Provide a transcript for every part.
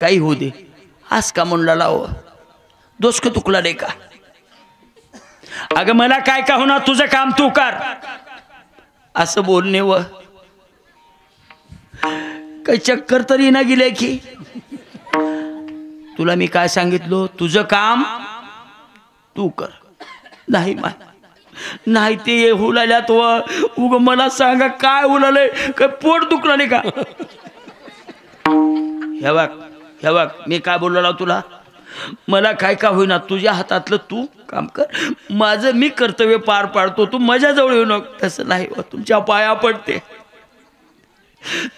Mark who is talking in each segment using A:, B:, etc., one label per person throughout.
A: काही होऊ दे, आज का म्हणला लाव दोष का तुकला नाही का? अगं मला काय का होणार, तुझं काम तू कर असं बोलणे व काही चक्कर तरी ना गेले की? तुला मी काय सांगितलं, तुझं काम तू कर. नाही नाही ते हुलाल्यात व उग मला सांगा काय हुलालय, काय पोट दुखलं नाही का? हे बघ मी काय बोललो तुला, मला काय का होईना तुझ्या हातातलं तू काम कर, माझं मी कर्तव्य पार पाडतो, तू माझ्या जवळ येऊ नको. तसं नाही व, तुमच्या पाया पडते.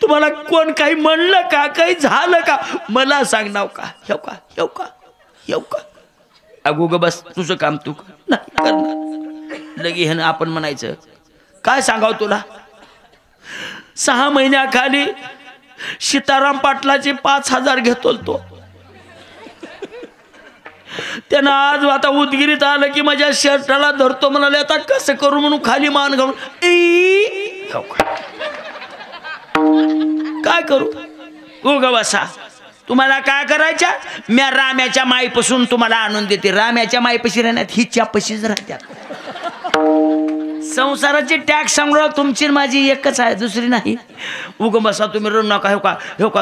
A: तुम्हाला कोण काही म्हणलं का, काही झालं का मला सांगणार का? येऊ का अगो ग बस, तुझं काम तू कर. नाही करणार लगी हे आपण म्हणायचं काय सांगाव तुला. 6 महिन्याखाली सीताराम पाटलाचे 5,000 घेतो तो. त्यानं आज आता उदगिरीत आलं की माझ्या शर्टाला धरतो, म्हणाले आता कसं करू म्हणून खाली मान घालून काय करू. हो ग बसा, तुम्हाला काय करायच्या, म्या राम्याच्या माईपासून तुम्हाला आणून देते. राम्याच्या माईपाशी राहण्यात ही चापशीच राहत्यात. संसाराचे टॅक्स सांगू तुमची माझी एकच आहे, दुसरी नाही. उग बसा तुम्ही रडू नका. हो का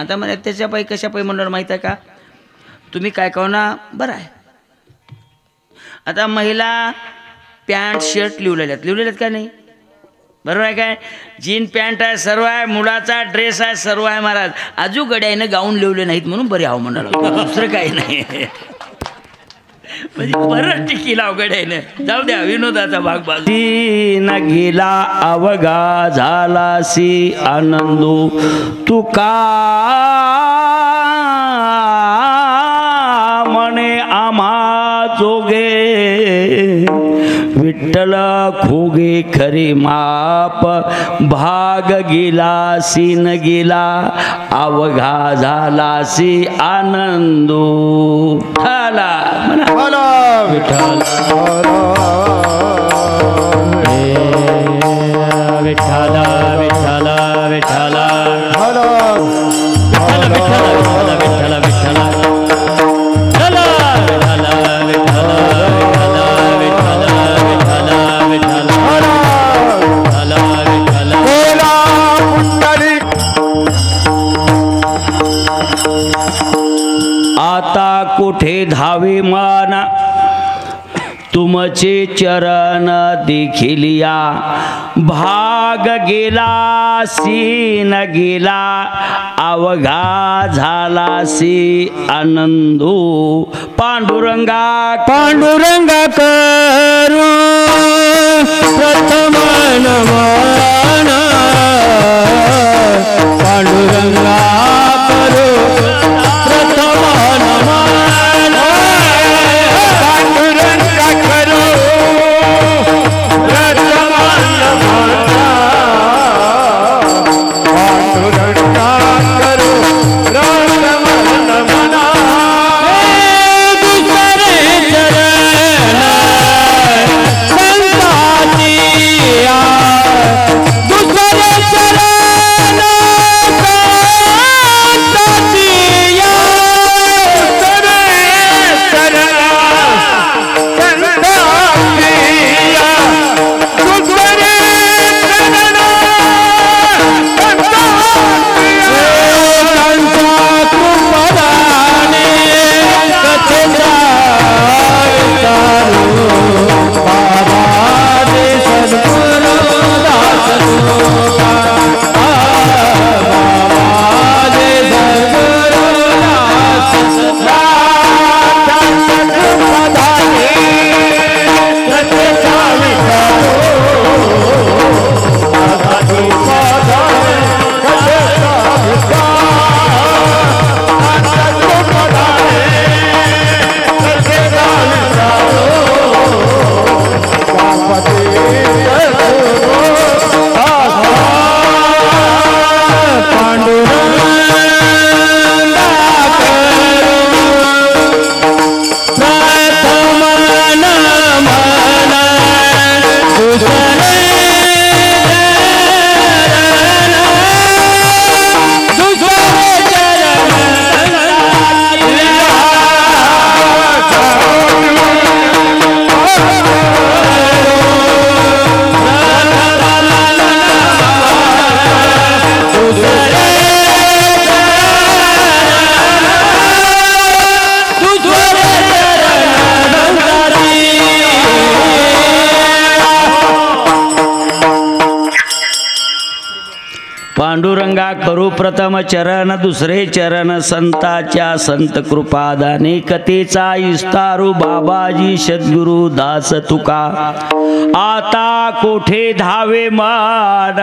A: आता मला त्याच्या पायी कशा पायी म्हणणार माहित आहे का? तुम्ही काय कहो ना, बरं आहे. आता महिला पॅन्ट शर्ट लिवलेल्यात का नाही, बरोबर आहे काय? जीन पॅन्ट आहे सर्व आहे, मुलाचा ड्रेस आहे सर्व आहे. महाराज आजू गड्यानं गाऊन लिवले नाहीत म्हणून बरे आहो म्हणाला, दुसरं काही नाही. म्हणजे बरं टिकी लाव गड्यानं, जाऊ द्या विनोदाचा भाग बाजू. न गेला अवघा झालासी आनंदू, तू का म्हणे आम्हा जोगे, विठ्ठल खोगे खरी माप, भाग गेलासी न गेला अवघा झालासी आनंदू. ठाला म्हणा विठ्ठल विठ्ठल विठ्ठल विठ्ठल आता कुठे धावे माना, तुमचे चरण देखिलिया, भाग गेला सीन गेला अवघा झालासी आनंदू. पांडुरंगा पांडुरंगा करू प्रथम नमन, पांडुरंगा करू प्रथम नमन, पांडुरंगा करू प्रथम नमन, पांडुरंगा करू प्रथम नमन. दुसरे चरण संताची, दुसरे चरण संताची, करू प्रथम चरण, दुसरे चरण संताच्या संत कृपादाने, कथेचा विस्तारू बाबाजी सद्गुरु दास तुका, आता कोठे धावे मान,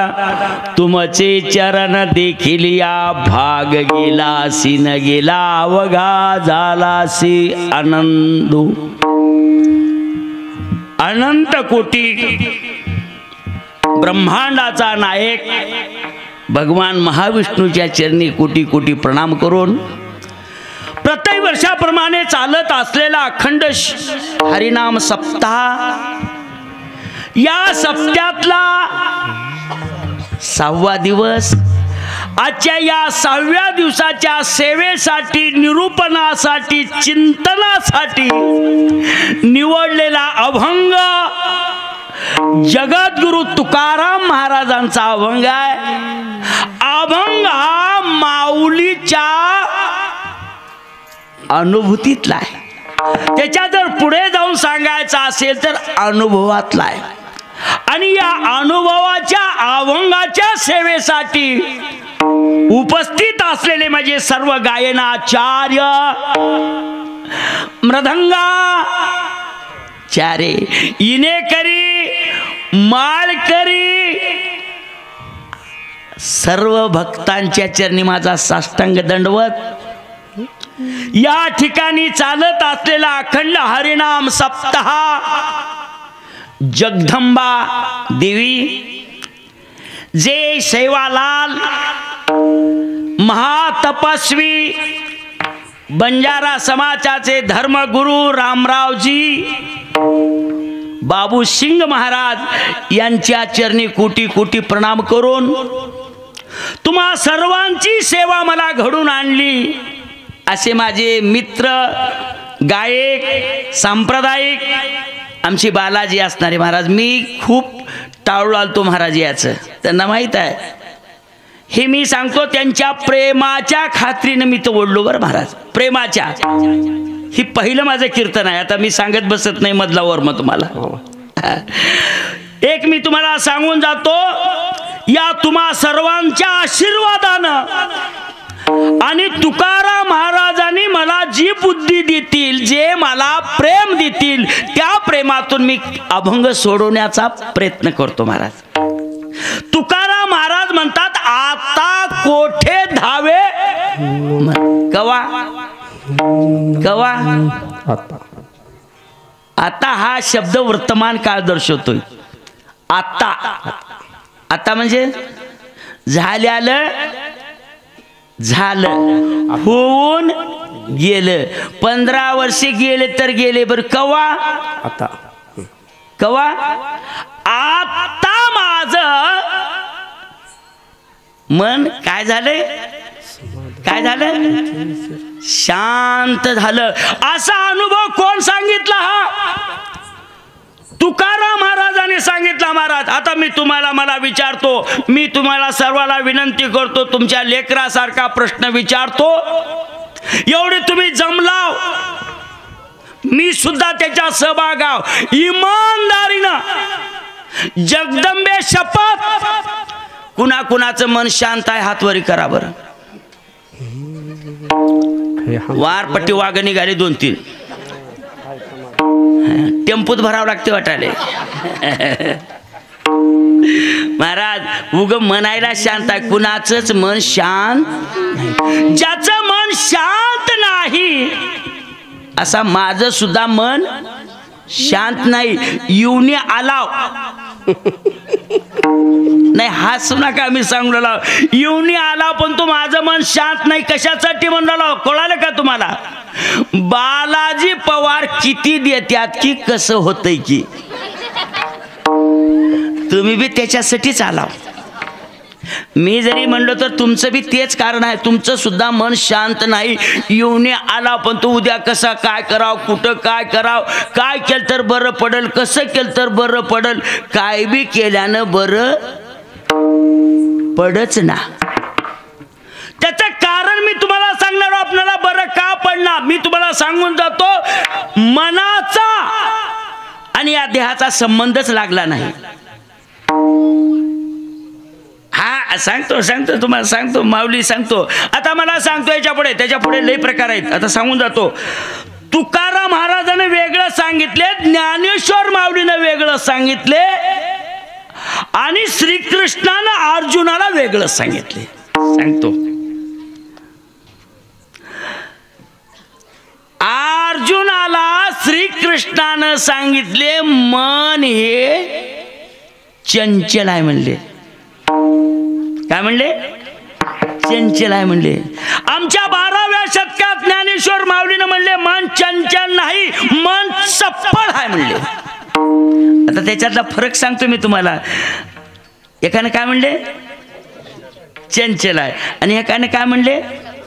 A: तुमचे चरण देखील या भाग गेलासी न गेला अवघा झालासी आनंदू. अनंत कोटी ब्रह्मांडाचा नायक भगवान महाविष्णूच्या चरणी कोटी कोटी प्रणाम करून प्रत्येक वर्षाप्रमाणे चालत असलेला अखंड हरिनाम सप्ताह, या सप्त्यातला 6वा दिवस, आजच्या या 6व्या दिवसाच्या सेवेसाठी, निरूपणासाठी, चिंतनासाठी निवडलेला अभंग जगद्गुरु तुकाराम महाराजांचा अभंग आहे. अभंग हा माऊलीच्या अनुभूतीतला आहे, त्याच्या जर पुढे जाऊन सांगायचा असेल तर अनुभवातला आहे. आणि या अनुभवाच्या अभंगाच्या सेवेसाठी उपस्थित असलेले माझे सर्व गायनाचार्य, मृदंगाचार्य, इनेकरी, माळकरी, सर्व भक्तांच्या चरणी माझा साष्टांग दंडवत. या ठिकाणी चालत असलेला अखंड हरिनाम सप्ताह जगदंबा देवी, जे सेवालाल महातपस्वी बंजारा समाजाचे धर्मगुरु रामरावजी बाबू सिंग महाराज यांच्या चरणी कोटी कोटी प्रणाम करून तुम्हा सर्वांची सेवा मला घडून आणली असे माझे मित्र गायक सांप्रदायिक आमची बालाजी असणारे महाराज. मी खूप टाळू आलतो महाराज याचं, त्यांना माहीत आहे. हे मी सांगतो त्यांच्या प्रेमाच्या खात्रीने मी तो ओढलो बरं महाराज, प्रेमाच्या. ही पहिलं माझं कीर्तन आहे, आता मी सांगत बसत नाही मधलावर मग तुम्हाला. एक मी तुम्हाला सांगून जातो, या तुम्हा सर्वांच्या आशीर्वादानं आणि तुकाराम महाराजांनी मला जी बुद्धी देतील, जे मला प्रेम देतील, त्या प्रेमातून मी अभंग सोडवण्याचा प्रयत्न करतो महाराज. तुकाराम महाराज म्हणतात, आता कोठे धावे, कवा कवा आता हा शब्द वर्तमान काळ दर्शवतोय. आता, आता म्हणजे झाल्यालं, झालं, होऊन गेलं. 15 वर्षे गेले तर गेले, बर कवा, आता कवा, आता माझं मन काय झालंय, काय झालं, शांत झालं. असा अनुभव कोण सांगितला? हा तुकाराम महाराजांनी सांगितला. महाराज, आता मी तुम्हाला, मला विचारतो, मी तुम्हाला सर्वाला विनंती करतो, तुमच्या लेकरासारखा प्रश्न विचारतो. एवढे तुम्ही जमलाव, मी सुद्धा त्याच्या सहभागाव, इमानदारीनं जगदंबे शपथ, कुणा कुणाचं मन शांत आहे हातवरी करा बरं. वारपट्टी वाघ निघाले 2-3, टेम्पूत भरावं लागते वाटाले. महाराज उग म्हणायला शांत आहे, कुणाचंच मन शांत नाही. ज्याचं मन शांत नाही असा माझं सुद्धा मन शांत नाही. येऊन आलाव नाही, हसू नका, मी सांगू राहिलो, येऊन आला पण तो माझं मन शांत नाही. कशासाठी म्हणून कळालं का तुम्हाला? बालाजी पवार किती देतात की कसं होतंय की, तुम्ही बी त्याच्यासाठीच आला. मी जरी म्हणलो तर तुमचं बी तेच कारण आहे. तुमचं सुद्धा मन शांत नाही. येऊन आला पण तो उद्या कसं काय करावं, कुठं काय करावं, काय केलं तर बरं पडेल, कसं केलं तर बरं पडेल, काय बी केल्यानं बरं पडच ना. त्याचं कारण मी तुम्हाला सांगणार, आपल्याला बरं का पडणार मी तुम्हाला सांगून जातो. मनाचा आणि या देहाचा संबंधच लागला नाही. हा सांगतो तुम्हाला सांगतो, माऊली सांगतो. आता मला सांगतो त्याच्या पुढे लई प्रकार आहेत. आता सांगून जातो. तुकाराम महाराजांनी वेगळं सांगितले, ज्ञानेश्वर माऊलीनं वेगळं सांगितले आणि श्रीकृष्णानं अर्जुनाला वेगळं सांगितले. सांगतो. अर्जुनाला श्रीकृष्णानं सांगितले मन हे चंचल आहे म्हणले. काय म्हणले? चंचल आहे म्हणले. आमच्या 12व्या शतकात ज्ञानेश्वर माऊलीनं म्हणले मन चंचल नाही, मन चप्पळ आहे म्हणले. आता त्याच्यातला फरक सांगतो मी तुम्हाला. एकाने काय म्हणले? चंचल आहे आणि एकाने काय म्हणले?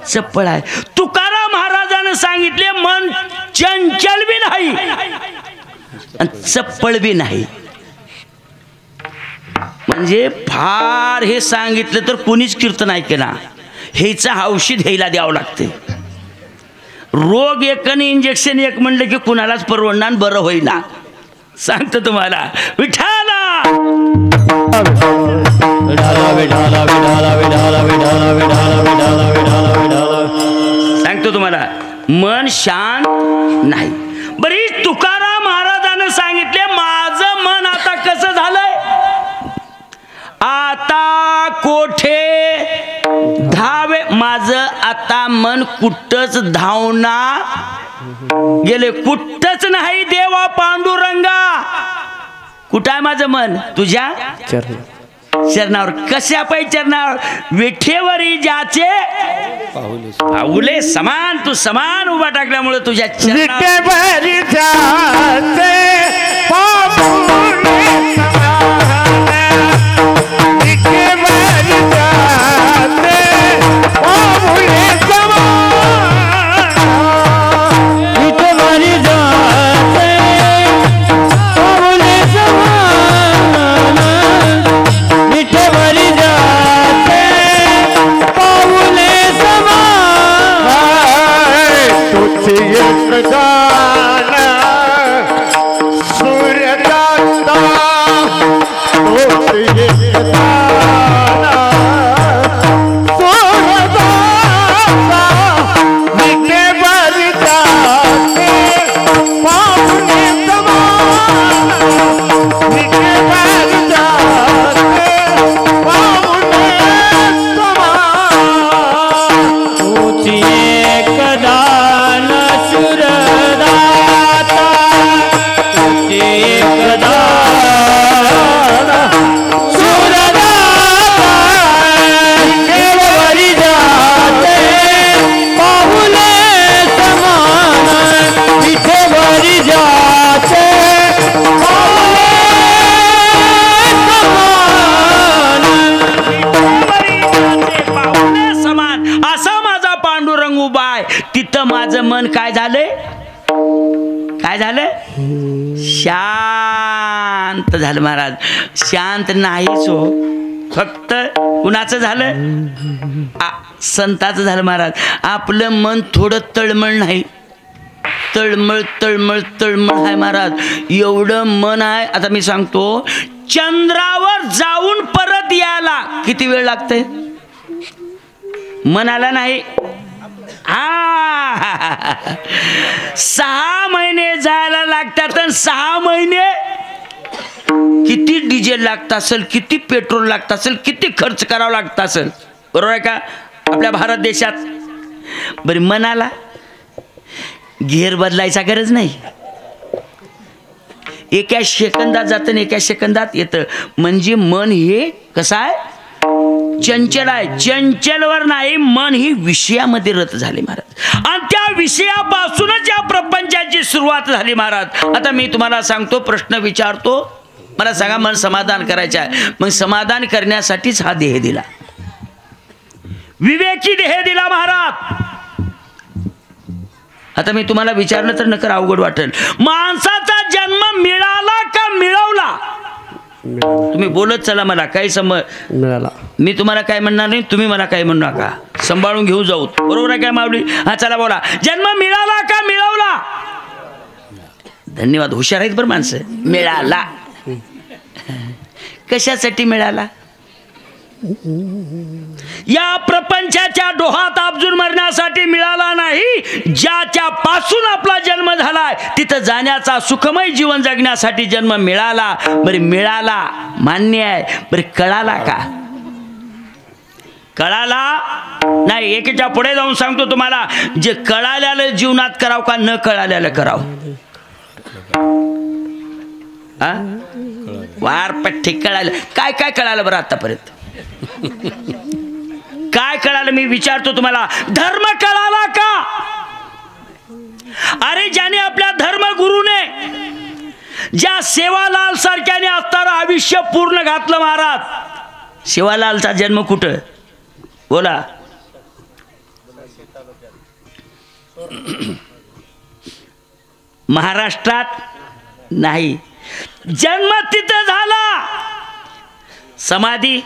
A: चप्पळ आहे. तुकाराम महाराजांनी सांगितले मन चंचल बी नाही आणि चप्पळ बी नाही. म्हणजे फार हे सांगितलं तर कोणीच कीर्तन ऐकेना. हेच औषध ह्याला द्यावं लागते. रोग एक आणि इंजेक्शन एक म्हणलं की कुणालाच परवडणार, बरं होईना. सांगतो तुम्हाला. विठाला सांगतो तुम्हाला. मन शांत नाही. बरी तुकाराम महाराजांनी सांगितले माझं मन आता कसं झालंय, आता कोठे धावे, माझं आता मन कुठंच धावना गेले, कुठंच नाही देवा पांडुरंगा. कुठं आहे माझं मन? तुझ्या चरणावर. कशा पायी चरणावर? विठेवरी ज्याचे पाऊले समान, तू समान उभा टाकल्यामुळे तुझ्या चरणावर मन काय झालंय? काय झालं? शांत झालं महाराज. शांत नाहीच हो, फक्त कुणाचं झालं? संताचं झालं महाराज. आपलं मन थोडं तळमळ नाही, तळमळ तळमळ तळमळ आहे महाराज. एवढं मन आहे. आता मी सांगतो, चंद्रावर जाऊन परत यायला किती वेळ लागतंय? मनाला नाही. 6 महिने जायला लागतात आणि 6 महिने किती डिझेल लागत असेल, किती पेट्रोल लागत असेल, किती खर्च करावा लागत असेल. बरोबर आहे का? आपल्या भारत देशात. बरी मनाला घेर बदलायचा गरज नाही. एका सेकंदात जातं आणि एका सेकंदात येतं. म्हणजे मन हे कसं आहे? चंचल आहे. चंचलवर नाही, मन ही विषयामध्ये रत झाले महाराज. आणि त्या विषयापासूनच या प्रपंचाची सुरुवात झाली महाराज. आता मी तुम्हाला सांगतो, प्रश्न विचारतो, मला सांगा मन समाधान करायचं आहे. मग समाधान करण्यासाठीच हा देह दिला, विवेकी देह दिला महाराज. आता मी तुम्हाला विचारलं तर नकर अवघड वाटेल. माणसाचा जन्म मिळाला का मिळवला? तुम्ही बोलत चला, मला काही मिळाला. मी तुम्हाला काय म्हणणार नाही, तुम्ही मला काही म्हणू नका. सांभाळून घेऊ जाऊ. बरोबर आहे काय माऊली? हा चला बोला. जन्म मिळाला का मिळवला? धन्यवाद. हुशार आहेत बरं माणसं. मिळाला. कशासाठी मिळाला? या प्रपंचाच्या डोहात आपजून मरण्यासाठी मिळाला नाही, ज्याच्या पासून आपला जन्म झालाय तिथं जाण्याचा सुखमय जीवन जगण्यासाठी जन्म मिळाला. बरे मिळाला मान्य आहे, बरे कळाला का? कळाला नाही. एकेच्या पुढे जाऊन सांगतो तुम्हाला, जे कळाल्याला जीवनात करावं का न कळाल्याला करावं? वारपट्टी कळालं. काय काय कळालं बरं आतापर्यंत? काय कळालं मी विचारतो तुम्हाला? धर्म कळाला का? अरे ज्याने आपल्या धर्मगुरूने ज्या सेवालाल सारख्याने असणारं आयुष्य पूर्ण घातलं महाराज. सेवालालचा जन्म कुठं बोला? महाराष्ट्रात नाही, जन्म तिथं झाला. समाधी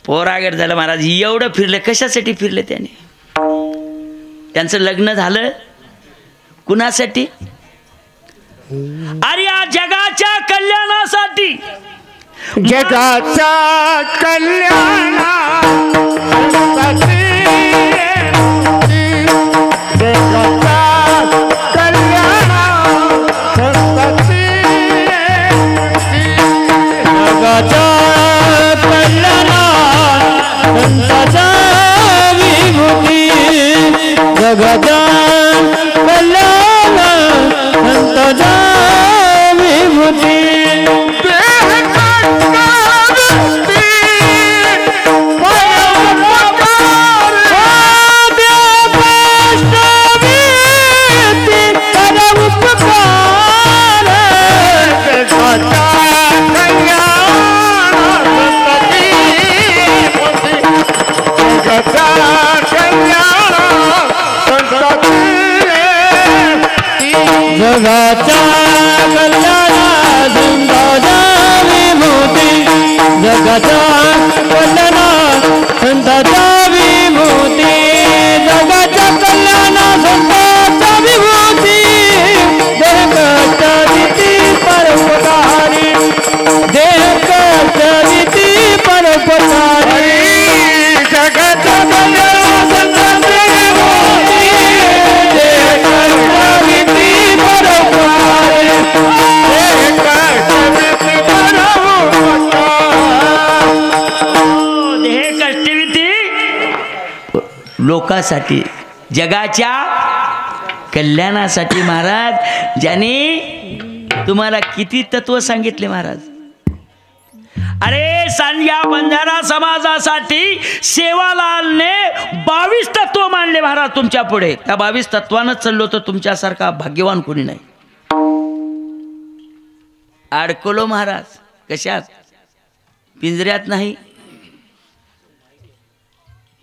A: पोरागड झालं महाराज. एवढं फिरले कशासाठी फिरले त्याने? त्यांचं लग्न झालं कुणासाठी? अरे या जगाच्या कल्याणासाठी.
B: जगाच्या कल्याणासाठी, जगाच्या कल्याणासाठी, जगाच्या कल्याणाचा विमुक्ती, जगाच्या कल्याणाचा विमुक्ती. जगाच्या कल्याणाचा विमुक्ती, जगाच्या कल्याणाचा विमुक्ती, जगाच्या कल्याणाचा विमुक्ती. देहकाच्या रीती परोपकारी, देहकाच्या रीती परोपकारी, जगाच्या कल्याणाचा विमुक्ती, देहकाच्या रीती परोपकारी, देहकाच्या रीती परोपकारी.
A: देह कष्टविती लोकांसाठी, जगाच्या कल्याणासाठी. महाराज ज्याने तुम्हाला किती तत्व सांगितले महाराज. अरे सांग्या बंजारा समाजासाठी सेवालालने 22 तत्व मांडले महाराज तुमच्या पुढे. त्या 22 तत्वानं चाललो तर तुमच्यासारखा भाग्यवान कोणी नाही. अडकलो महाराज कशात? पिंजऱ्यात नाही,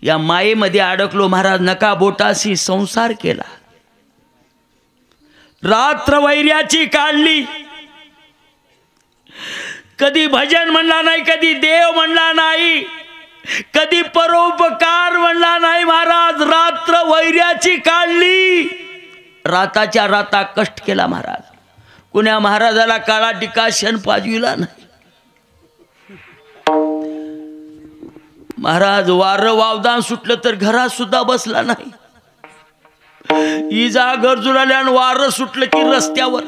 A: या मायेमध्ये अडकलो महाराज. नका बोटाशी संसार केला, रात्र वैर्याची काढली. कधी भजन म्हणला नाही, कधी देव म्हणला नाही, कधी परोपकार म्हणला नाही महाराज. रात्र वैर्याची काढली, राताच्या राता कष्ट केला महाराज. कुण्या महाराजाला काळा टिका क्षण पाजविला नाही महाराज. वारं वावदान सुटलं तर घरात सुद्धा बसला नाही. इजा गरजून आल्या आणि वारं सुटलं की रस्त्यावर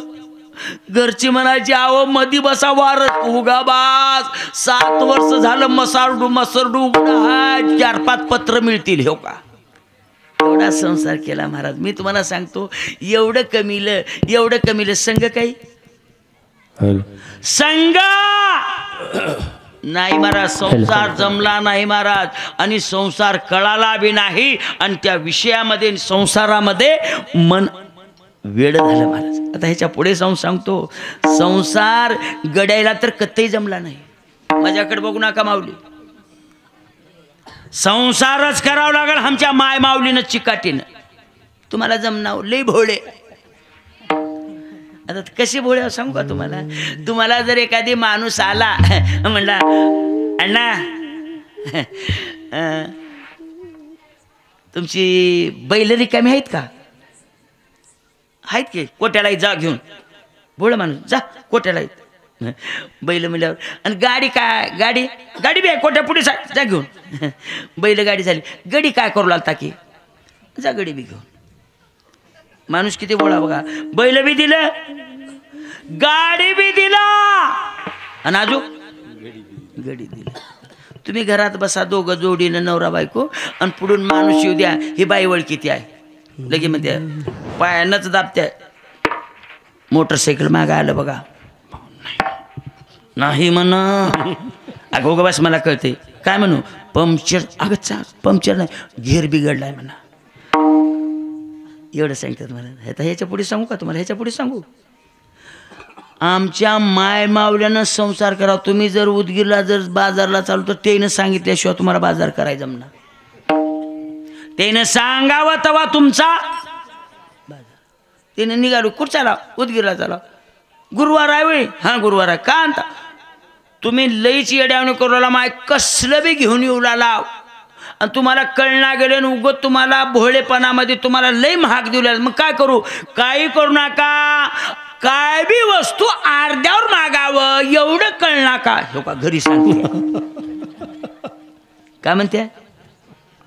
A: घरची म्हणायची आव मधी बसा वार उगाबाज. 7 वर्ष झालं मसरडू 4-5 पत्र मिळतील हो का. एवढा संसार केला महाराज. मी तुम्हाला सांगतो एवढं कमीलं संघ काही संघ नाही महाराज. संसार जमला नाही महाराज आणि संसार कळाला बी नाही आणि त्या विषयामध्ये संसारामध्ये मन वेड झालं महाराज. आता ह्याच्या पुढे जाऊन सांगतो संसार गडायला तर कत्तही जमला नाही. माझ्याकडे बघू नका माऊली, संसारच करावं लागेल आमच्या माय माऊलीनं चिकाटीनं. तुम्हाला जमणार लई भोळे. आता कसे भोळे सांगू का तुम्हाला. तुम्हाला जर एखादी माणूस आला म्हणला अण्णा तुमची बैल रिकामी आहेत का. आहेत की कोट्याला जा घेऊन. भोळ माणूस जा कोट्याला बैल म्हणल्यावर आणि गाडी काय गाडी गाडी बी आहे कोट्या पुढे जा घेऊन बैल गाडी झाली गडी काय करू लागता की जा गडी बी घेऊन माणूस किती बोला बघा बैल बी दिलं गाडी बी दिला आणि अजून गडी दिली तुम्ही घरात बसा दोघं जोडीनं नवरा बायको आणि पुढून माणूस येऊ द्या ही बाई वळ किती आहे लगे म्हणते पायानंच दाबते मोटरसायकल मागं आलं बघा नाही म्हण अगो ग बस मला कळते काय म्हणू पंक्चर अगं पंक्चर नाही घेर बिघडलाय म्हणा एवढं सांगतात मला ह्याच्या पुढे सांगू का तुम्हाला ह्याच्या पुढे सांगू आमच्या माय मावल्यानं संसार करा तुम्ही जर उदगीरला जर बाजारला चालू तर त्यानं सांगितल्याशिवाय तुम्हाला बाजार करायला जमणार त्यानं सांगावं तेव्हा तुमचा बाजार त्यानं निघालो कुठं चाला उदगीरला चाला गुरुवार आहे वय हां गुरुवार आहे का आणता तुम्ही लईच येड्यावणी करूला माय कसलं बी घेऊन येऊ लाव आणि तुम्हाला कळना गेले आणि उगत तुम्हाला भोळेपणामध्ये तुम्हाला लई महाग देऊ लागेल मग काय करू काही करू नका काय बी वस्तू अर्ध्यावर मागावं एवढं कळना का हो का घरी सांगते काय म्हणते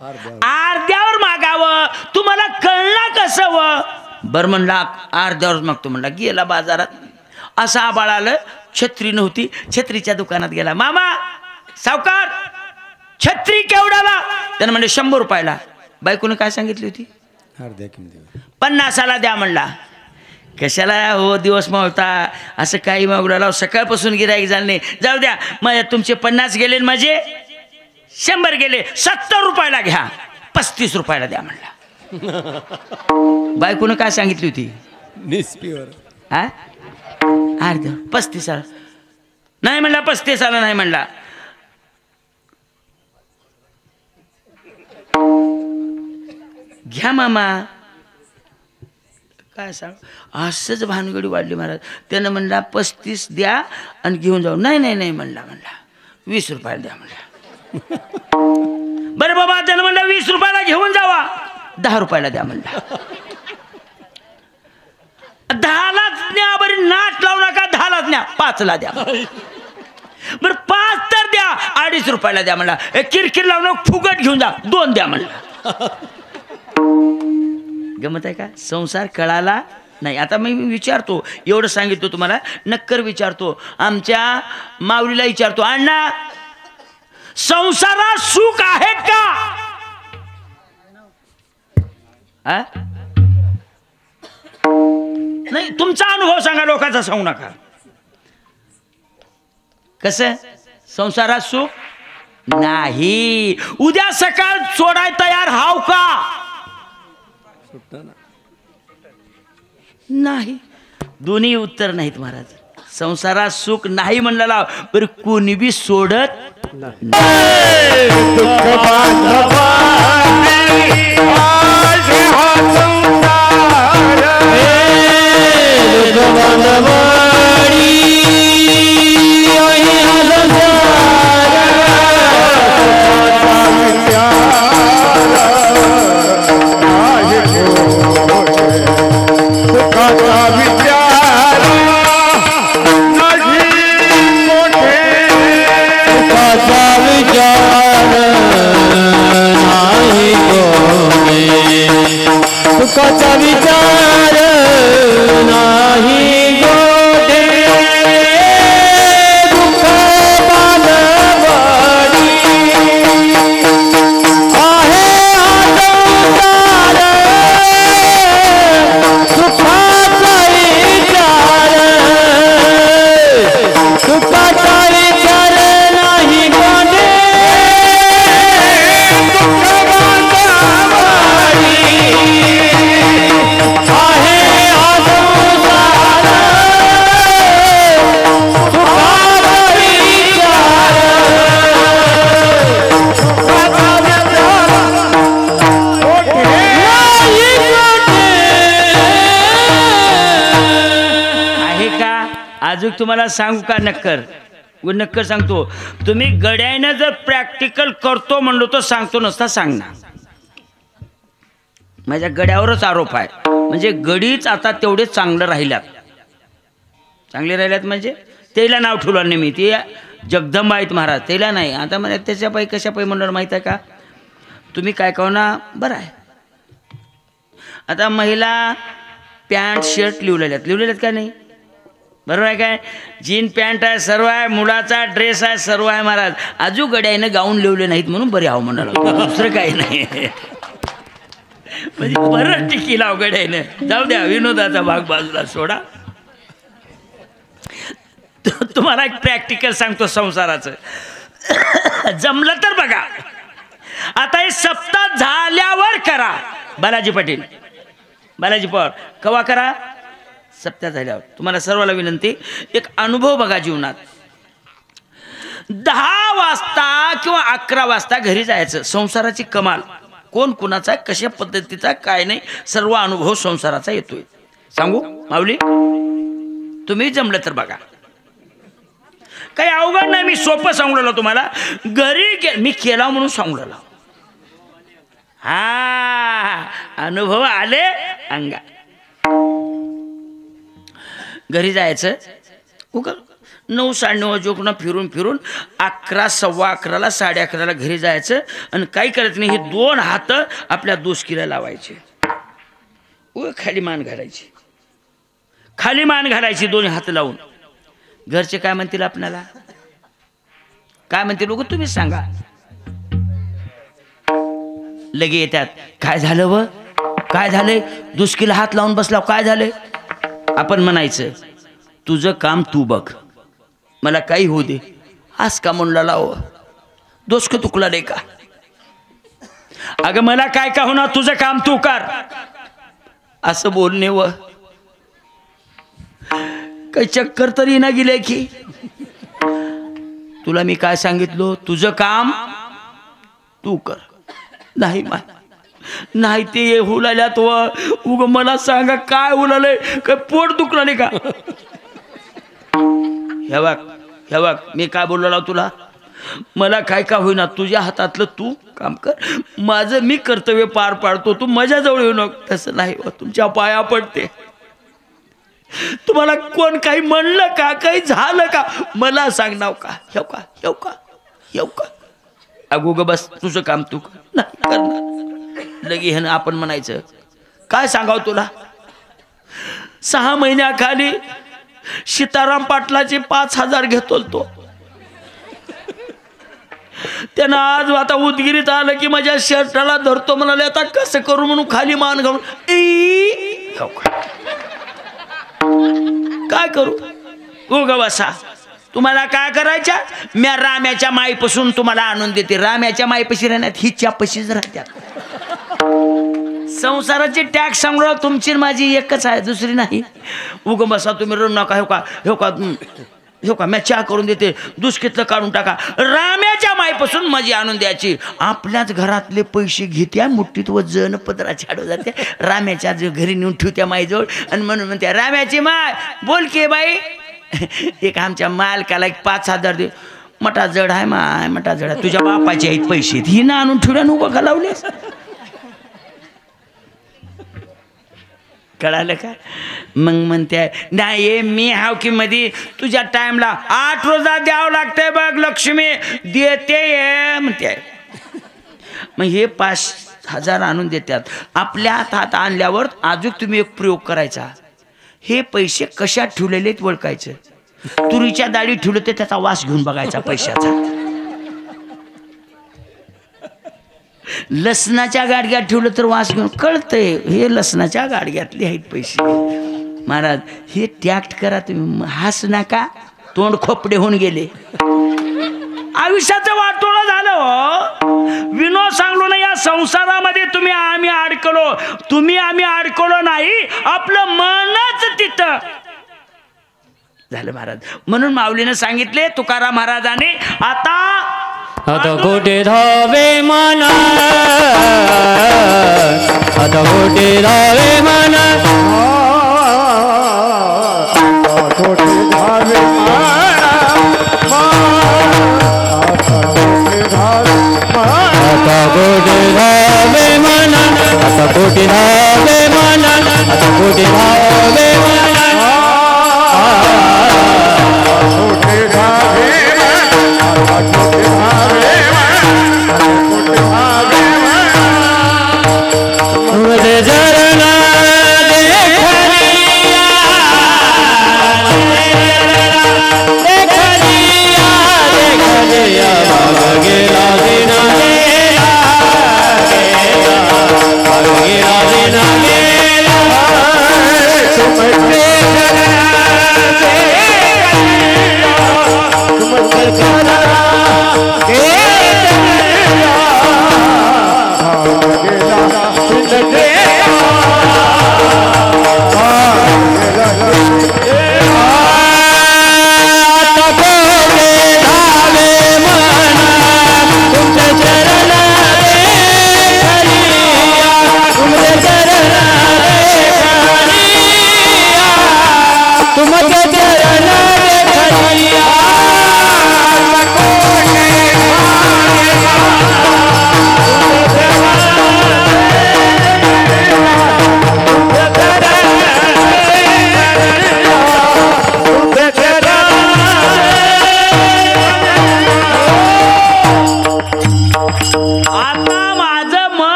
A: अर्ध्यावर मागावं तुम्हाला कळना कसं व बरं म्हणला अर्ध्यावर मागतो म्हणला गेला बाजारात असा आबाळ आलं छत्री नव्हती छत्रीच्या दुकानात गेला मामा सावकार छत्री केवढ्याला त्यानं म्हणले 100 रुपयाला बायकोनं काय सांगितली होती 50ला द्या म्हणला कशाला हो दिवस मावता असं काही मागला सकाळपासून गिराईक झालं नाही जाऊ द्या माझ्या तुमचे 50 गेले माझे 100 गेले 70 रुपयाला घ्या 35 रुपयाला द्या म्हणला बायकोनं काय सांगितली होती हा अर्ध 35 नाही म्हणला 35 नाही म्हणला घ्या मामा काय सांग असंच भानगडी वाढली महाराज त्यानं म्हणला 35 द्या आणि घेऊन जाऊ नाही म्हणला 20 रुपयाला द्या म्हणला बरं बाबा त्यानं म्हणला 20 रुपयाला घेऊन जावा 10 रुपयाला द्या म्हणला 10लाच न्या बरं नाट लावू नका 10लाच न्या 5ला द्या बरं 5 तर द्या 2.5 रुपयाला द्या म्हणला किरकिर लावून फुगट घेऊन जा 2 द्या म्हणला गमत आहे का संसार कळाला नाही आता मी विचारतो एवढं सांगितलं तुम्हाला नक्कर विचारतो आमच्या माऊलीला विचारतो अण्णा संसारात सुख आहे का हा नाही तुमचा अनुभव सांगा लोकांचा सांगू नका कसं संसारात सुख नाही उद्या सकाळ सोडाय तयार हाव का नाही दोन्ही उत्तर नाहीत महाराज संसारात सुख नाही म्हणलेला बरं कोणी बी सोडत
B: सुखाचा विचार नाही गोडे दुःख बांधवाडी आहे आनंदार सुखाचा विचार सुखाचा विचार नाही गोडे दुःख बांधवाडी
A: अजून तुम्हाला सांगू का नक्कर सांगतो तुम्ही गड्यानं जर प्रॅक्टिकल करतो म्हणलो तर सांगतो नसता सांगणार माझ्या गड्यावरच आरोप आहे म्हणजे गडीच आता तेवढे चांगले राहिल्यात म्हणजे त्याला नाव ठेवलं नाही मी, ते जगदंबा आहेत महाराज, त्याला नाही. आता मला त्याच्या पायी कशा पायी म्हणणार माहीत आहे का? तुम्ही काय कहो ना, बरं आहे. आता महिला पॅन्ट शर्ट लिवलेल्यात का नाही? बरोबर आहे काय? जीन पॅन्ट आहे, सर्व आहे, मुलाचा ड्रेस आहे, सर्व आहे महाराज. आजू गड्यानं गाऊन लिवले नाहीत म्हणून बरे आहो म्हणाला, दुसरं काही नाही. म्हणजे बरं टिकी लाव गड्यानं. जाऊ द्या, विनोदाचा भाग बाजूला सोडा. तुम्हाला एक प्रॅक्टिकल सांगतो संसाराचं. जमलं तर बघा. आता हे सप्ताह झाल्यावर करा. बालाजी पाटील, बालाजी पवार, कवा करा? सप्ताह झाल्यावर. तुम्हाला सर्वाला विनंती, एक अनुभव बघा जीवनात. 10 वाजता किंवा 11 वाजता घरी जायचं. संसाराची कमाल. कोण कुणाचा, कशा पद्धतीचा, काय नाही, सर्व अनुभव संसाराचा येतोय. सांगू माऊली? तुम्ही जमलं तर बघा. काही अवघड नाही, मी सोपं सांगलेलो तुम्हाला. घरी मी केला म्हणून सांगलेलो. हा अनुभव आले अंगा. घरी जायचं. उगा 9 साडेनऊ वाजून फिरून 11 सव्वा 11ला 11:30ला घरी जायचं. आणि काही करत नाही, हे 2 हात आपल्या दोस्कीला लावायचे. खाली मान घालायची, खाली मान घालायची 2 हात लावून. घरचे काय म्हणतील आपल्याला? काय म्हणतील लोक? तुम्ही सांगा. लगे येतात, काय झालं व काय झालंय? दुसकीला हात लावून बसला, काय झालंय? आपण म्हणायचं, तुझं काम तू बघ, मला काही होऊ दे. आज का म्हणला लाव, दोस्त तुकला दे का? अगं मला काय का होणार, तुझं काम तू कर. असं बोलणे व काही चक्कर तरी ना गेले की? तुला मी काय सांगितलं, तुझं काम तू कर. नाही नाही, ते हुलाल्यात व उग मला सांगा काय हुलालंय, काय पोट दुखलं नाही का? हे बघ मी काय बोललो तुला, मला काय का होईना, तुझ्या हातातलं तू काम कर, माझं मी कर्तव्य पार पाडतो, तू माझ्या जवळ येऊ नको. तसं नाही, तुमच्या पाया पडते. तुम्हाला कोण काही म्हणलं का, काही झालं का, मला सांगणार का? येऊ का अगो ग बस, तुझं काम तू कर. नाही करणार. लगे हे आपण म्हणायचं, काय सांगाव तुला? 6 महिन्याखाली सीताराम पाटलाचे 5,000 घेतो तो. त्यानं आज आता उदगिरीत आलं की माझ्या शर्टाला धरतो, म्हणाले आता कसं करू म्हणून खाली मान घालून काय करू? उगा बसा. तुम्हाला काय करायच्या? मी राम्याच्या माईपासून तुम्हाला आणून देते. राम्याच्या माईपाशी राहण्यात हिच्या पशीच राहत्यात. संसाराची टॅक्स सांगू, तुमची माझी एकच आहे, दुसरी नाही. उगा बसा तुम्ही, रडू नका. हो का मी चहा करून देते, दुसकीतलं काढून टाका. राम्याच्या माईपासून माझी आणून द्यायची. आपल्याच घरातले पैसे घेत्या मुठीत व जण पदराच्या आडव जाते. राम्याच्या घरी नेऊन ठेवत्या माईजवळ आणि म्हणून म्हणत्या, राम्याची माय बोल की बाई, एक आमच्या मालकाला 5,000 दे. मटा जड आहे माय, मटा जड आहे. तुझ्या बापाचे आहेत पैसे, ही ना आणून ठेवल्या नको का लावलेस? कळालं का? मग म्हणते नाही मी हाव की मध्ये तुझ्या टाइमला 8 रोजा द्यावं लागतंय बघ, लक्ष्मी देते म्हणते. मग हे 5,000 आणून देतात. आपल्या हातात आणल्यावर अजून तुम्ही एक प्रयोग करायचा. हे पैसे कशात ठेवलेले ओळखायचं. तुरीच्या डाळी ठेवलं तर त्याचा वास घेऊन बघायचा पैशाचा. लसणाच्या गाडग्यात ठेवलं तर वास घेऊन कळतंय, हे लसणाच्या गाडग्यातले आहेत पैसे. महाराज हे टॅक्ट करा तुम्ही. हस नका, तोंड खोपडे होऊन गेले. आयुष्याचं वाटोळं झालं हो. विनोद सांगलो ना, या संसारामध्ये आम्ही अडकलो. आम्ही अडकलो नाही, आपलं मनच तिथं झालं महाराज. म्हणून माऊलीनं सांगितले, तुकाराम महाराजांनी, आता
B: कुठे धावे मना, आता कुठे धावे मना, कुठे धावे मना, आता कुठे धावे मना, आता कुठे धावे मना, आता कुठे धावे मना.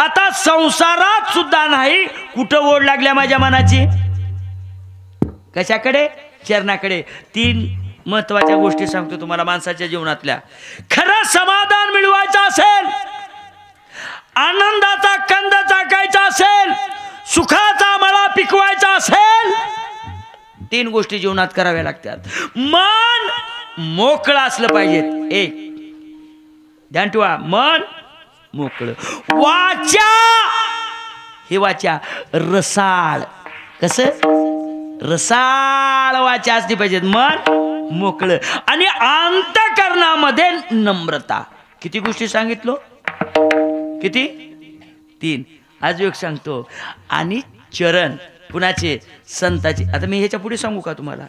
A: आता संसारात सुद्धा नाही. कुठं ओढ लागल्या माझ्या मनाची? कशाकडे? चरणाकडे. 3 महत्वाच्या गोष्टी सांगतो तुम्हाला माणसाच्या जीवनातल्या. खरं समाधान मिळवायचं असेल, आनंदाचा कंद चाकायचा असेल, सुखाचा मळा पिकवायचा असेल, 3 गोष्टी जीवनात कराव्या लागतात. मन मोकळं असलं पाहिजे. 1 ध्यान ठेवा, मन मोकळं. वाचा, हे वाचा रसाळ. कसं? रसाळ वाचा असली पाहिजे. मन मोकळं. आणि अंतःकरणामध्ये नम्रता. किती गोष्टी सांगितलो? किती? 3. आज एक सांगतो. आणि चरण कुणाचे? संताचे. आता मी ह्याच्या पुढे सांगू का तुम्हाला?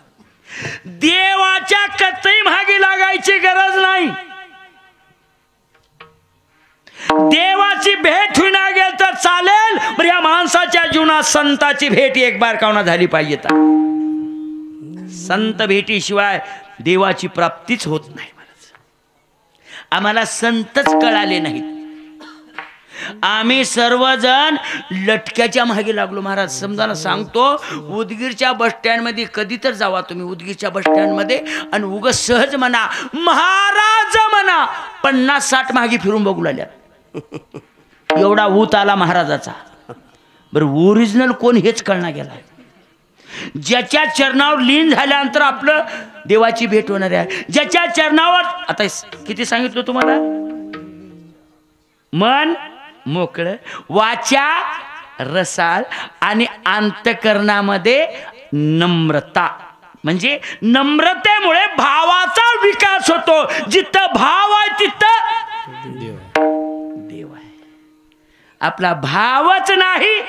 A: देवाच्या कथई मागे लागायची गरज नाही. देवाची भेट होईना गेल तर चालेल, पण या माणसाच्या जीवनात संताची भेट एक बार कावना झाली पाहिजे. संत भेटीशिवाय देवाची प्राप्तीच होत नाही. आम्हाला संतच कळाले नाहीत. आम्ही सर्वजण लटक्याच्या मागे लागलो. महाराज समजायला सांगतो, उदगीरच्या बस स्टँड मध्ये कधी तर जावा तुम्ही, उदगीरच्या बस स्टँड मध्ये, आणि उगाच सहज म्हणा महाराज म्हणा, 50-60 मागे फिरून बघू लागल्यात. एवढा ऊत आला महाराजाचा. बरं ओरिजिनल कोण हेच कळना गेला. ज्याच्या चरणावर लीन झाल्यानंतर आपलं देवाची भेट होणार आहे. ज्याच्या चरणावर, आता किती सांगितलं तुम्हाला? मन मोकळं, वाचा रसाळ, आणि अंतःकरणामध्ये नम्रता. म्हणजे नम्रतेमुळे भावाचा विकास होतो. जिथं भाव आहे तिथं देव आहे. आपला भावच नाही,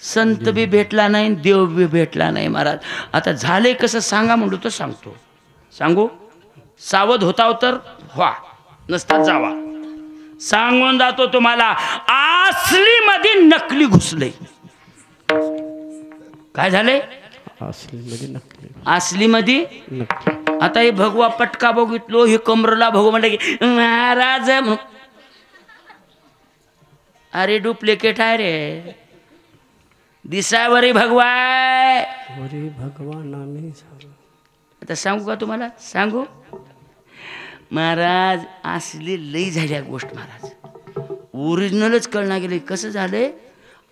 A: संत बी भेटला नाही, देव बी भेटला नाही. महाराज आता झाले कसं सांगा म्हणलो तर सांगतो. सांगू? सावध होता तर व्हा, नसता जावा. सांगून जातो तुम्हाला. असली मध्ये नकली घुसले. काय झाले? असली मध्ये. आता हे भगवा पटका बघितलो, हे कमरला भगवा म्हणलं की महाराज, अरे डुप्लिकेट आहे रे. दिसावरी भगवाय. आता सांगू का तुम्हाला? सांगू महाराज, असली लई झाल्या गोष्ट महाराज. ओरिजिनलच कळना गेले. कसं झालंय?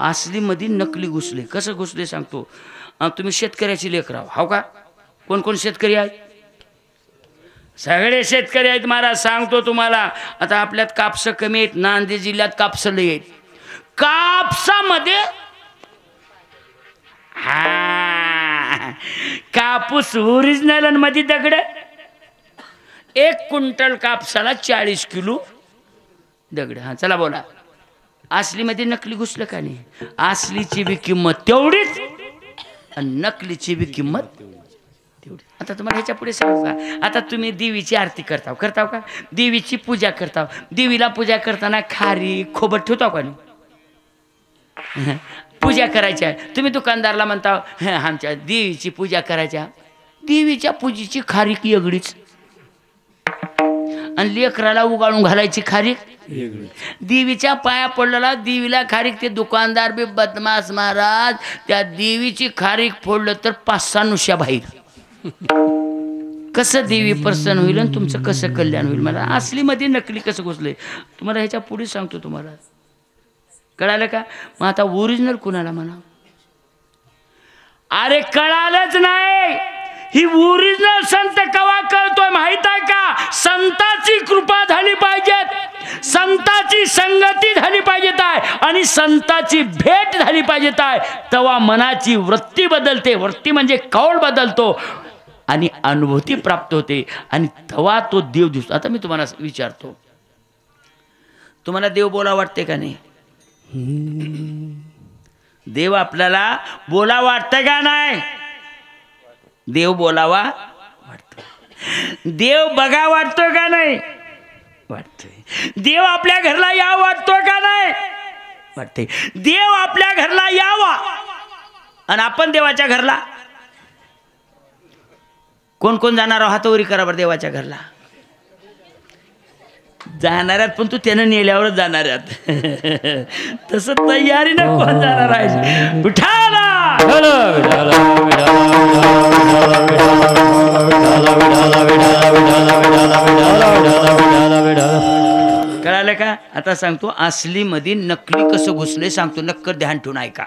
A: असली मध्ये नकली घुसले. कसं घुसले सांगतो. तुम्ही शेतकऱ्याची लेकरं हो का? कोण कोण शेतकरी आहेत? सगळे शेतकरी आहेत महाराज. सांगतो तुम्हाला, आता आपल्यात कापसं कमी आहेत, नांदेड जिल्ह्यात कापसं लई आहेत. कापसामध्ये कापूस ओरिजिनल आणि मध्ये दगड. 1 क्विंटल कापसाला 40 किलो दगड. हा चला बोला, असलीमध्ये नकली घुसलं का नाही? असलीची बी किंमत तेवढीच आणि नकलीची बी किंमत तेवढी. आता तुम्हाला ह्याच्या पुढे सांगू का? आता तुम्ही देवीची आरती करताव का? देवीची पूजा करताव. देवीला पूजा करताना खारी खोबट ठेवताव का नाही? पूजा करायच्या. तुम्ही दुकानदारला म्हणता आमच्या देवीची पूजा करायच्या. देवीच्या पूजेची खारीक वेगळीच, आणि लेकराला उगाळून घालायची खारीक. देवीच्या पाया पडलेला देवीला खारीक. ते दुकानदार बी बदमाश महाराज. त्या देवीची खारीक फोडलं तर 5-6 नुश्या बाहेर. कसं देवी प्रसन्न होईल आणि तुमचं कसं कल्याण होईल? मला असलीमध्ये नकली कसं घुसलंय तुम्हाला ह्याच्या पुढे सांगतो. तुम्हाला कळालं का? मग आता ओरिजिनल कुणाला म्हणा? अरे कळालंच नाही. ही ओरिजिनल संत कवा कळतोय माहित आहे का? संताची कृपा झाली पाहिजे, संताची संगती झाली पाहिजे आणि संताची भेट झाली पाहिजे. तेव्हा मनाची वृत्ती बदलते. वृत्ती म्हणजे कौल बदलतो आणि अनुभूती प्राप्त होते आणि तेव्हा तो देव दिसतो. आता मी तुम्हाला विचारतो, तुम्हाला देव बोला वाटते का नाही? देव आपल्याला बोला वाटतं का नाही? देव बोलावा वाटतो. देव बघा वाटतो का नाही? वाटतोय. देव आपल्या घरला या वाटतो का नाही? वाटते. देव आपल्या घरला यावा आणि आपण देवाच्या घरला. कोण कोण जाणार? हातवरी करा बरं देवाच्या घरला. जाणाऱ्यात पण तू त्यानं नेल्यावरच जाणाऱ्यात तसं तयारीनं कोण जाणार आहे विठाला कळालं का? आता सांगतो असली मध्ये नकली कसं घुसले सांगतो, नक्कर ध्यान ठेवून ऐका.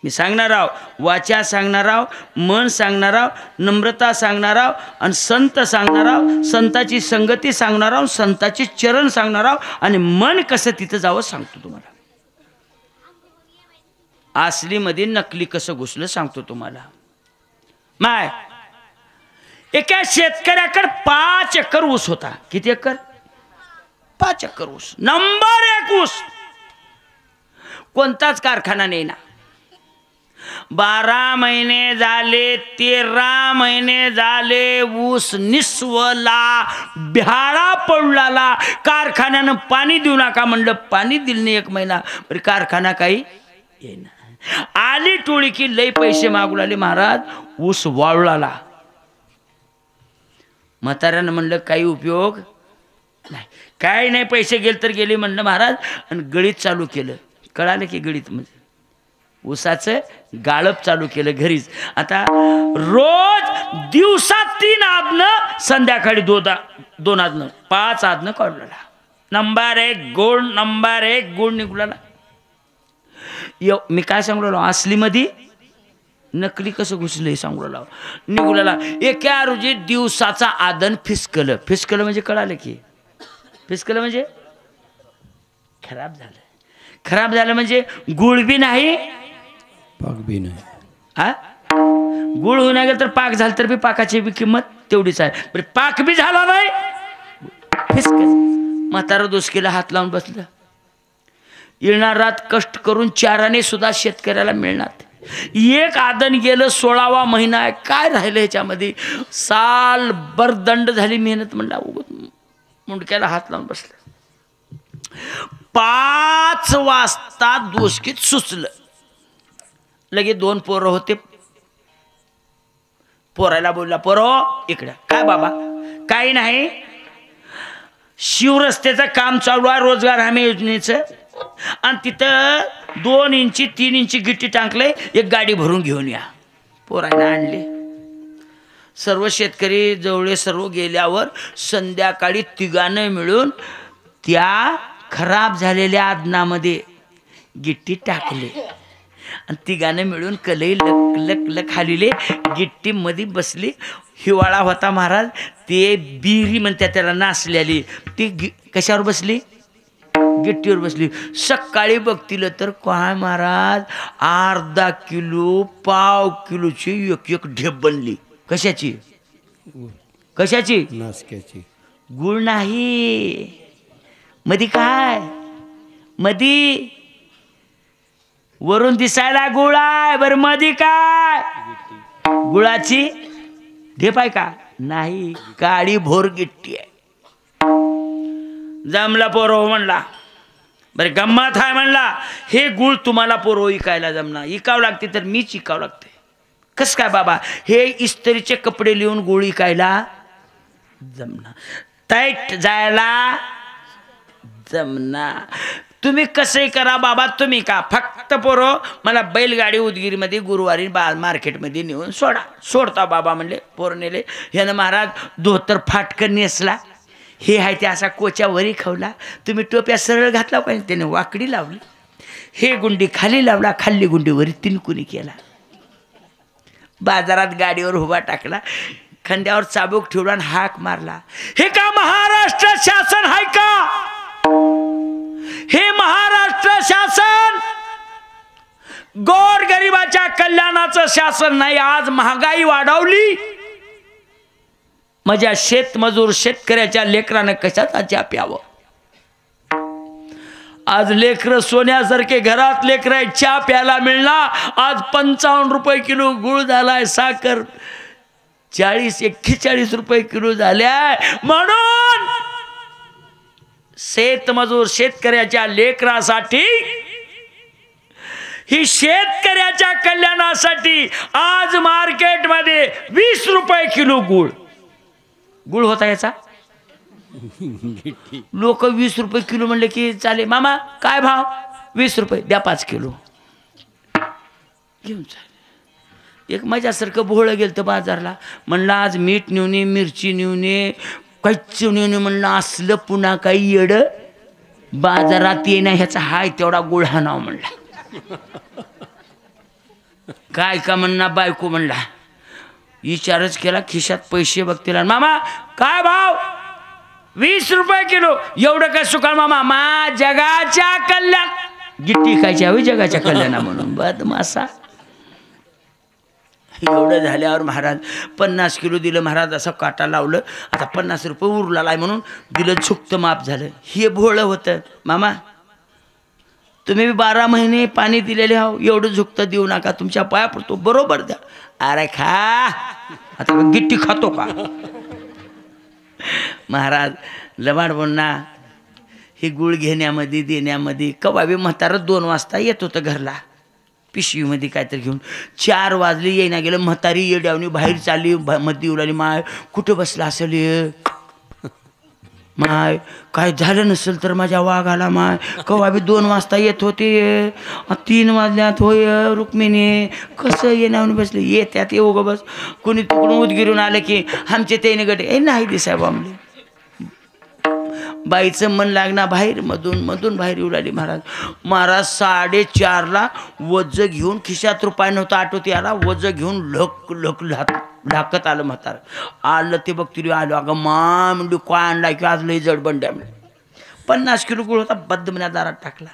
A: मी सांगणार आहो, वाचा सांगणार आहो, मन सांगणार आहो, नम्रता सांगणार आहो आणि संत सांगणार आहो, संताची संगती सांगणार आहो, संताचे चरण सांगणार आहो आणि मन कसं तिथं जावं सांगतो तुम्हाला. असली मध्ये नकली कसं घुसलं सांगतो तुम्हाला. माय एका शेतकऱ्याकडे 5 एकर ऊस होता. किती एकर? 5 एकर ऊस. नंबर 1 ऊस. कोणताच कारखाना नाही ना. 12 महिने झाले, 13 महिने झाले, ऊस निस्वला, बिहाळा पडलाला. कारखान्यानं पाणी देऊ नका म्हणलं, पाणी दिलं नाही 1 महिना. बरं कारखाना काही येईना. आली टोळी की लई पैसे मागू लागले. महाराज ऊस वाळलाला. म्हाताऱ्यानं म्हणलं काही उपयोग नाही, काय नाही, पैसे गेले तर गेले म्हणलं महाराज. आणि गळीत चालू केलं. कळालं की गळीत म्हणजे ऊसाचं गाळप चालू केलं घरीच. आता रोज दिवसात 3 आदनं, संध्याकाळी 2 आदनं, 5 आदनं काढलेला. नंबर 1 गुळ, नंबर 1 गुळ निघाला. मी काय सांगू लागलो, असली मध्ये नकली कसं घुसलं सांगू लागलो. निघाला एका रोजी दिवसाचा आदन फिसकलं. फिसकलं म्हणजे कळालं की, फिसकलं म्हणजे खराब झालं. खराब झालं म्हणजे गुळ बी नाही,
B: पाक बी नाही.
A: हा, गुळ होऊन गेलं तर पाक झालं तर बी पाकाची बी किंमत तेवढीच आहे. बरं पाक बी झाला नाही, फिसकल. म्हातारा दोसकीला हात लावून बसलं. येणार रात कष्ट करून 4 आणे सुद्धा शेतकऱ्याला मिळणार. 1 आदन गेलं, 16वा महिना आहे. काय राहिलं ह्याच्यामध्ये? सालभर दंड झाली मेहनत. म्हणला मुंडक्याला हात लावून बसलं. 5 वाजता दोसकीत सुचलं. लगे 2 पोरं होते. पोरायला बोलला, पोरो इकडे. काय बाबा? काही नाही, शिवरस्त्याचं काम चालू आहे, रोजगार हमी योजनेचं. आणि तिथं 2 इंची 3 इंची गिट्टी टाकले, 1 गाडी भरून घेऊन या. पोरायला आणले. सर्व शेतकरी जवळ सर्व गेल्यावर संध्याकाळी 3घानं मिळून त्या खराब झालेल्या आदनामध्ये गिट्टी टाकले आणि 3घानं मिळून कलई लक लक लक हालिले. गिट्टी मध्ये बसली. हिवाळा होता महाराज. ते बिरी म्हणतात त्याला, नासलेली. ती कशावर बसली? गिट्टीवर बसली. सकाळी बघतील तर काय महाराज, अर्धा किलो, पाव किलोची एक ढेप बनली. कशाची? कशाची?
B: नासक्याची.
A: गुळ नाही. मधी काय? मधी वरून दिसायला गुळ आहे, बरं मधी काय? गुळाची ढेप आहे का? नाही, काळी भोर गिट्टी आहे. जमला पोरो म्हणला. बरं गंमत आहे म्हणला, हे गुळ तुम्हाला पोरो इकायला जमना. इकावं लागते तर मीच इकावं लागते. कस काय बाबा? हे इस्त्रीचे कपडे लिहून गुळ इकायला जमना, टाईट जायला जमना. तुम्ही कसंही करा बाबा, तुम्ही का फक्त पोरो मला बैलगाडी उदगीरमध्ये गुरुवारी मार्केटमध्ये नेऊन सोडा. सोडता बाबा म्हणले. पोरं नेले. ह्यानं महाराज धोतर फाटकन नेसला. हे आहे ते असा कोच्यावरी खवला. तुम्ही टोप्या सरळ घातला पाहिजे, त्याने वाकडी लावली. हे गुंडी खाली लावला, खाल्ली गुंडी वरी तिनकुनी केला. बाजारात गाडीवर उभा टाकला, खांद्यावर चाबूक ठेवला आणि हाक मारला. हे का महाराष्ट्र शासन आहे का? हे महाराष्ट्र शासन गोर गरिबाच्या कल्याणाचं शासन नाही. आज महागाई वाढवली. माझ्या शेतमजूर शेतकऱ्याच्या लेकरानं कशाचा चहा प्यावं? आज लेकर सोन्यासारखे घरात लेकर चहा प्यायला मिळणार. आज 55 रुपये किलो गुळ झालाय. साखर 40-41 रुपये किलो झाल्या. म्हणून शेतमजूर शेतकऱ्याच्या लेकरासाठी, ही शेतकऱ्याच्या कल्याणासाठी आज मार्केटमध्ये 20 रुपये किलो गुळ. गुळ होता याचा लोक 20 रुपये किलो म्हणले की चालेल. मामा काय भाव? 20 रुपये द्या 5 किलो घेऊन चालेल. एक माझ्यासारखं भोळं गेलं तर बाजारला, म्हणलं आज मीठ नेऊन ये, मिरची नेऊन ये, काहीच नेऊन ये. म्हणलं असलं पुन्हा काही येड बाजारात ये ना, ह्याचा हाय तेवढा गुळ हाणाव म्हणला. काय का म्हणणार बायको म्हणला, विचारच केला, खिशात पैसे बघतील. मामा काय भाव? 20 रुपये किलो. एवढं काय सुकाळ मामा? मा जगाच्या कल्याण. गिट्टी खायची हवी जगाच्या कल्याणा म्हणून बदमासा. एवढं झाल्यावर महाराज 50 किलो दिलं. महाराज असं काटा लावलं, आता 50 रुपये उरला आहे म्हणून दिलं, झुकतं माप झालं. हे भोळं होतं. मामा तुम्ही 12 महिने पाणी दिलेले आहो, एवढं झुकतं देऊ नका, तुमच्या पाया पडतो, बरोबर द्या. अरे खा, आता गिट्टी खातो का? महाराज लबाड बोलना. हे गुळ घेण्यामध्ये देण्यामध्ये कवाबी म्हातारं 2 वाजता येत होतं घरला, पिशवीमध्ये काहीतरी घेऊन. 4 वाजले येईना गेलं. म्हातारी येड्यावनी बाहेर चालली, मध्ये उलाली. माय कुठं बसला असेल? माय काय झालं नसेल तर माझ्या वाघाला. माय कवाबी 2 वाजता येत होते, 3 वाजल्यात होय रुक्मिणी. कसं येण्यावनी बसले? येत्यात येऊ ग बस. कोणी तिकडून उदगिरून आलं की आमचे त्याने गटे नाही दिसाय आमले. बाईचं मन लागणार, बाहेर मधून बाहेर येऊ लागली. महाराज 4:30ला वज घेऊन, खिशात रुपये नव्हता, आठवत याला वज घेऊन लक लक ढाकत आलं. म्हातार आलं ते बघती आलो. अगं मा म्हणजे काय आणला की आज लई जड बंड्या म्हणजे. 50 किलो गुळ होता, बद्दमण्या दारात टाकला,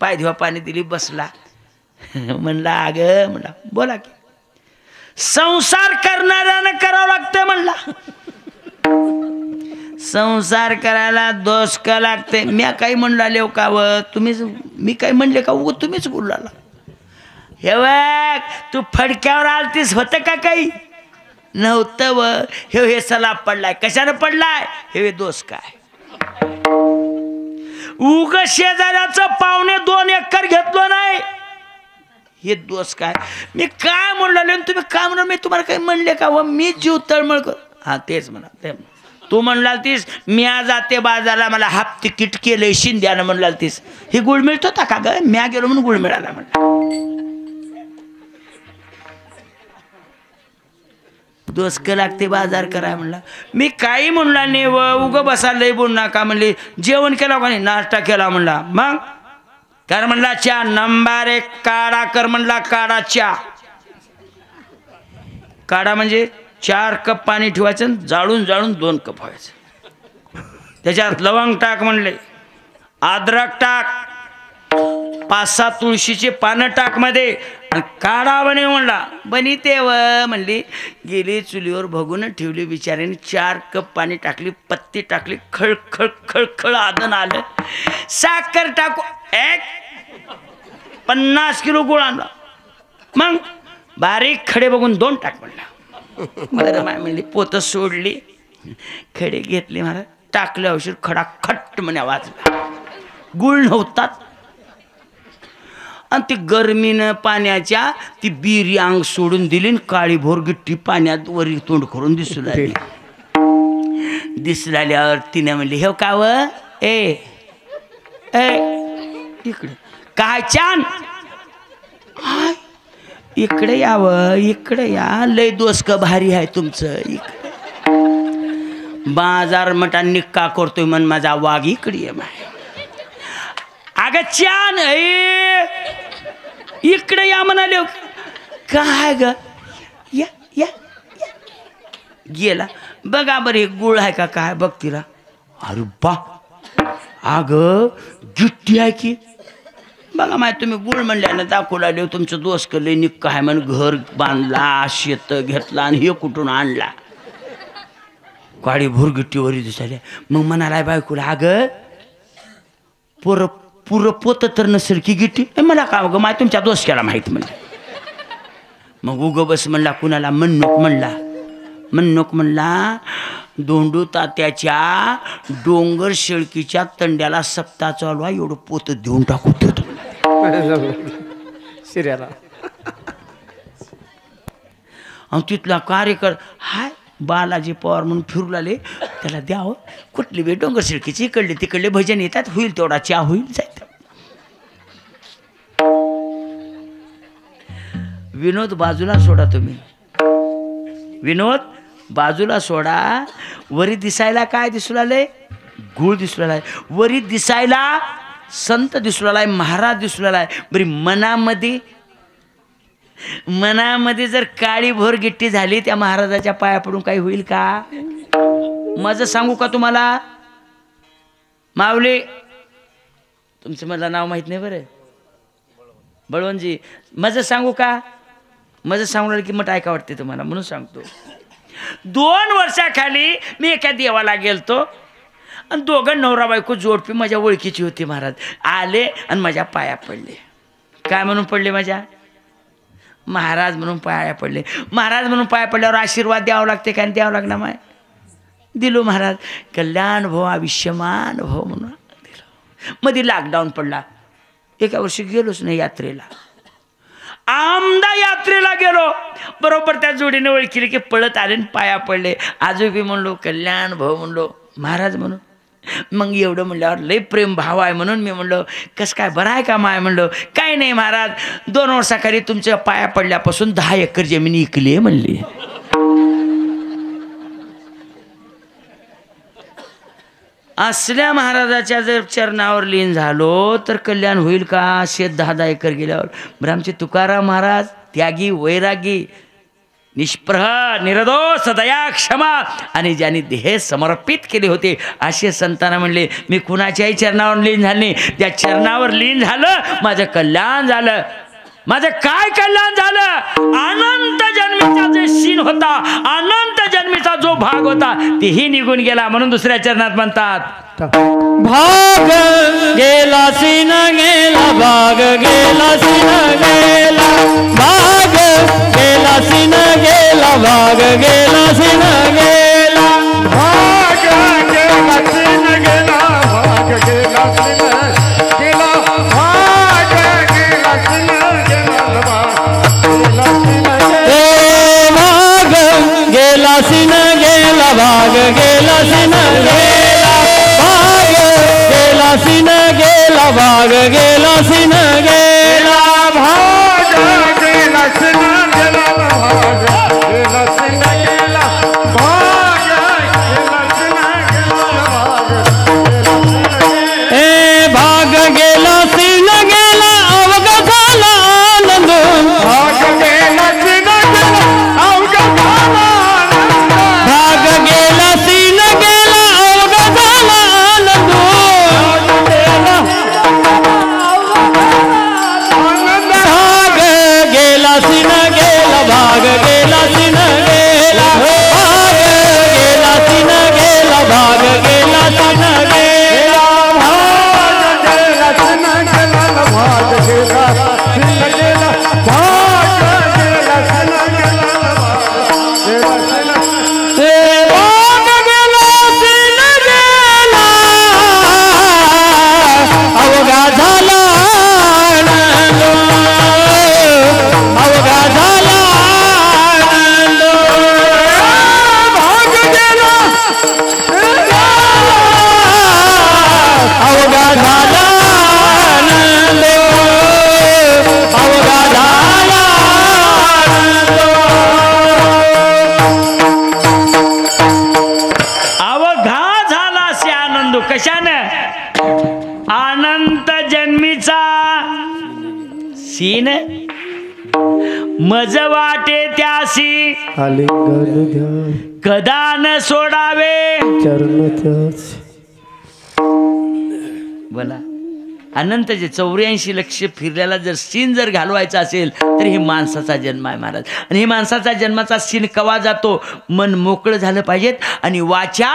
A: पाय धुवा पाणी दिली, बसला. म्हणला अगं म्हणला बोला की. संसार करणाऱ्यानं करावं लागतं म्हणला. संसार करायला दोष का लागते? मी काही म्हणला का व तुम्हीच? मी काही म्हणले का? व तुम्हीच बोलला. हे बघ तू फडक्यावर आलतीस, होतं का काही? नव्हतं. व हे सलाब पडलाय, कशानं पडलाय? हे दोष काय? उग शेजाऱ्याचं 2.25 एकर घेतलं नाही, हे दोष काय? मी काय म्हणलो तुम्ही काय म्हणा? मी तुम्हाला काही म्हणले का? व मी जीव तळमळ कर. हा तेच म्हणा, ते तू म्हणला तीस म्या जाते बाजारला, मला हाफ तिकीट केलंय शिंद्यानं म्हणला तीस. हे गुळ मिळत होता का ग? म्या गेलो म्हणून गुळ मिळाला म्हणला. दोस्त लागते बाजार कराय म्हणला. मी काही म्हणला नाही व उग बसा लय बोल नका म्हणले. जेवण केला का नाही? नाश्ता केला म्हणला. मग कर म्हणला चहा. नंबर 1 काढा कर म्हणला. काढा चहा. काढा म्हणजे 4 कप पाणी ठेवायचं, जाळून 2 कप व्हायचं. त्याच्यात लवंग टाक म्हणले, अद्रक टाक, 5-6 तुळशीचे पानं टाक मध्ये, काढा बने म्हणला. बनी ते व म्हणली. गेली चुलीवर भगून ठेवली बिचाऱ्याने. 4 कप पाणी टाकली, पत्ती टाकली, खळ खळ खळ खळ आदन आलं. साखर टाकू 50 किलो गुळ आणला. मग बारीक खडे बघून 2 टाक म्हणला. मला माय म्हणली पोतं सोडली, खडे घेतले, महाराज टाकले औषध, खडा खट्ट म्हणे वाजला. गुळ नव्हतात. आणि ती गरमीनं पाण्याच्या ती बिरी अंग सोडून दिली, काळी भोर गिट्टी पाण्यात वरी तोंड करून दिसू लागली. दिसू लागल्यावर तिने म्हणली हे का व ए इकडे काय छान, इकडे यावं, इकडे या, लय दोस्त भारी आहे तुमचं. इकडे बाजार मटा निक्का करतोय मन माझा वाघ, इकडे ये माय. अगं छान इकडे या म्हणाले. काय ग या या गेला. बघा बरं एक गुळ आहे का काय बघ तिला. अरे बा अग गिट्टी आहे की. बघा माय तुम्ही गुळ म्हणल्यानं दाखवला देऊ तुमचं दोस्त लय निक्का आहे म्हण. घर बांधला, शेत घेतला आणि हे कुठून आणला. काळी भोर गिट्टीवरी दिसायला. मग म्हणाला बायकोला अगं पुरं पोत तर नसेल की गिट्टी. मला का ग माय तुमच्या दोस्त्याला माहीत म्हणलं. मग उग बस म्हणला. कुणाला? म्हणणोक म्हणला. म्हणणोक म्हणला दोंडू तात्याच्या डोंगर शेळकीच्या तंड्याला सप्ताह चालू आहे, एवढं पोत देऊन टाकू देतो
B: शिर्याला.
A: आणि तिथला कार्यकर हाय बालाजी पवार म्हणून फिरू लागले. लेकाला द्यावं. कुठली बी डोंगर शिळकीची इकडले तिकडले भजन येतात, होईल तेवढा चहा होईल जायचं. विनोद बाजूला सोडा तुम्ही, विनोद बाजूला सोडा. वरी दिसायला काय दिसू लागलंय? गुळ दिसू लागलाय. वरी दिसायला संत दिसू लागलाय, महाराज दिसू लागलाय. बरी मनामध्ये जर काळी भोर गिट्टी झाली त्या महाराजाच्या पाया पडून काही होईल का? माझं सांगू का तुम्हाला माऊली? तुमचं मला नाव माहित नाही बरं, बळवंतजी. माझं सांगू का? माझं सांगणार की मग ऐका वाटते तुम्हाला, म्हणून सांगतो. 2 वर्षाखाली मी एका देवाला गेलतो आणि दोघं नवरा बायको जोडपी माझ्या ओळखीची होती. महाराज आले आणि माझ्या पाया पडले. काय म्हणून पडले? माझ्या महाराज म्हणून पाया पडले. महाराज म्हणून पाया पडल्यावर आशीर्वाद द्यावं लागते काय? द्यावं लागणार माय. दिलो महाराज. कल्याण भो आयुष्यमान भो म्हणून दिलं. मध्ये लॉकडाऊन पडला, एका वर्षी गेलोच नाही यात्रेला. आमदा यात्रेला गेलो, बरोबर त्या जोडीने ओळखीले की पळत आले पाया पडले. आजोबी म्हणलो कल्याण भाऊ म्हणलो महाराज म्हणून. मग एवढं म्हणल्यावर लय प्रेम भाव आहे म्हणून मी म्हणलो कसं काय बरं आहे का माय? म्हणलो काही नाही महाराज, 2 वर्षाखाली तुमच्या पाया पडल्यापासून 10 एकर जमीन इकली आहे म्हणली. असल्या महाराजाच्या जर चरणावर लीन झालो तर कल्याण होईल का? शेत 10 एकर गेल्यावर. बरं आमचे तुकाराम महाराज त्यागी, वैरागी, निष्प्रह, निर्दोष, दया, क्षमा आणि ज्यांनी देह समर्पित केले होते असे संतांना म्हणले मी कुणाच्याही चरणावर लीन झाले नाही, त्या चरणावर लीन झालं माझं कल्याण झालं. माझं काय कल्याण झालं? अनंत जन्मीचा जे शीन होता, अनंत जन्मीचा जो भाग होता तेही निघून गेला. म्हणून दुसऱ्या चरणात म्हणतात
B: भाग गेला सीन गेला, भाग गेला सीन गेला, भाग गेला सीन गेला, भाग गेला सीन गेला, भाग गेला सीन गेला, भाग गेला सीन गेला, भाग गेला सीन गेला, भाग गेला सीन गेला, भाग गेला सीन गेला, भाग गेला सीन गेला, भाग गेला सीन गेला, भाग गेला सीन गेला, भाग गेला सीन गेला, भाग गेला सीन गेला, भाग गेला सीन गेला, अवघा झाला आनंद, भाग गेला सीन गेला, अवघा झाला आनंद, भाग गेला सीन गेला, अवघा झाला आनंद, भाग गेला सीन गेला, भाग गेला सीन गेला, भाग गेला सीन गेला, भाग गेला सीन गेला, भाग गेला सीन गेला, भाग गेला सीन गेला, भाग गेला सीन गेला, भाग गेला सीन गेला, अवघा झाला आनंद, अवघा झाला आनंद, भाग गेला अवघा झाला आनंद, अवघा झाला आनंद.
A: अवघा झाला असे आनंद. कशानं? अनंत जन्मीचा सीन मज वाटे त्यासी
B: आलिंगन घ्या
A: कदा न सोडावे.
B: चरण त्याच.
A: बोला अनंत जे 84 लक्ष फिरल्याला जर सीन जर घालवायचा असेल तर ही माणसाचा जन्म आहे महाराज. आणि ही माणसाचा जन्माचा सीन कवा जातो? मन मोकळं झालं पाहिजेत आणि वाचा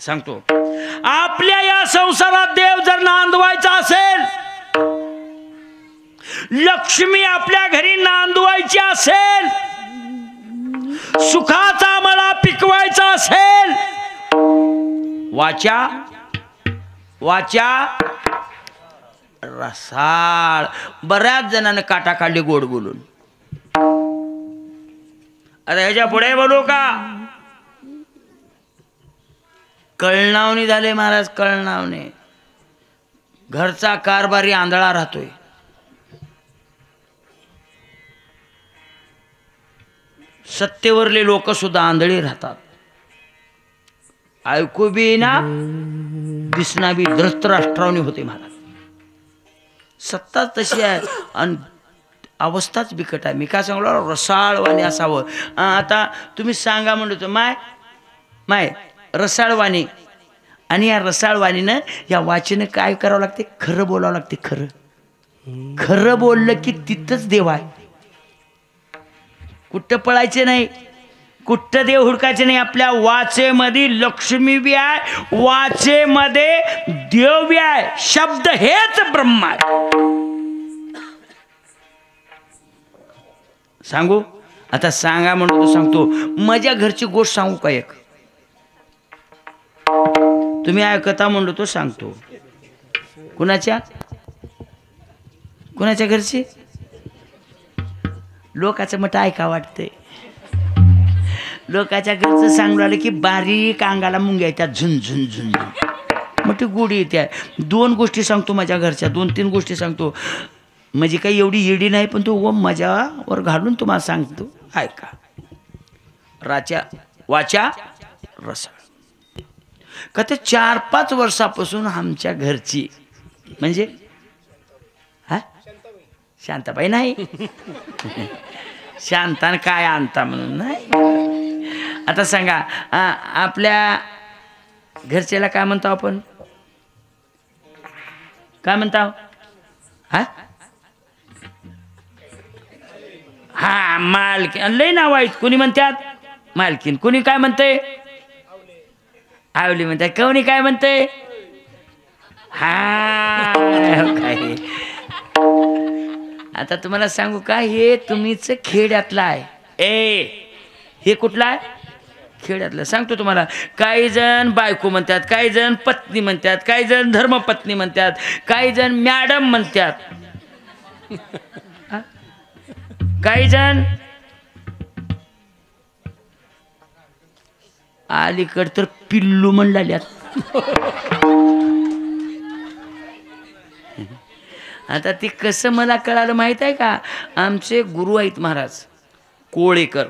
A: सांगतो आपल्या या संसारात देव जर नांदवायचा असेल, लक्ष्मी आपल्या घरी नांदवायची असेल, सुखाचा मला पिकवायचा असेल, वाचा वाचा रसाळ. बऱ्याच जणांना काटा काढली गोड बोलून. आता ह्याच्या पुढे बोलू का? कळणावणे झाले महाराज, कळणावणे. घरचा कारभारी आंधळा राहतोय. सत्तेवरले लोक सुद्धा आंधळे राहतात. ऐकू बी ना दिसना बी धृतराष्ट्रावणी होते महाराज. सत्ता तशी आहे आणि अवस्थाच बिकट आहे. मी काय सांगलो रसाळवाणी असावं. आता तुम्ही सांगा म्हणतो माय माय रसाळवाणी. आणि या रसाळवाणीनं या वाचीनं काय करावं लागते? खरं बोलावं लागते. खरं खरं बोललं की तिथंच देव आहे. कुठं पळायचे नाही, कुठं देव हुडकायचे नाही. आपल्या वाचेमध्ये लक्ष्मी बी आहे, वाचेमध्ये देव बी आहे. शब्द हेच ब्रह्म आहे. सांगू? आता सांगा म्हणून तो सांगतो. माझ्या घरची गोष्ट सांगू का एक? तुम्ही ऐकता म्हणलो तो सांगतो. कुणाच्या कुणाच्या घरची? लोकाचं मत ऐका वाटतंय. लोकाच्या घरचं सांगू आलं की बारीक अंगाला मुंग्या येतात, झुन झुन झुन झुन मोठी गोडी येते. 2 गोष्टी सांगतो माझ्या घरच्या, 2-3 गोष्टी सांगतो. म्हणजे काही एवढी येडी नाही, पण तो मजावर घालून तुम्हाला सांगतो. ऐका. वाचा रसाळ. का ते 4-5 वर्षापासून आमच्या घरची म्हणजे हा शांताबाई नाही. शांतान काय आणता म्हणून नाही. आता सांगा आपल्या घरच्याला काय म्हणतो आपण? काय म्हणता? हा हा मालकीन. लय नाव आहेत. कोणी म्हणतात मालकीन, कोणी काय म्हणते आवली म्हणतात, कोणी काय म्हणते हा काय. आता तुम्हाला सांगू का, हे तुम्हीच खेड्यातला आहे. हे कुठला आहे? खेड्यातलं. सांगतो तुम्हाला. काही जण बायको म्हणतात, काही जण पत्नी म्हणतात, काही जण धर्मपत्नी म्हणतात, काही जण मॅडम म्हणतात, काही जण अलीकड तर पिल्लू म्हणल्यात. आता ती कसं मला कळालं माहित आहे का? आमचे गुरु आहेत महाराज कोळेकर,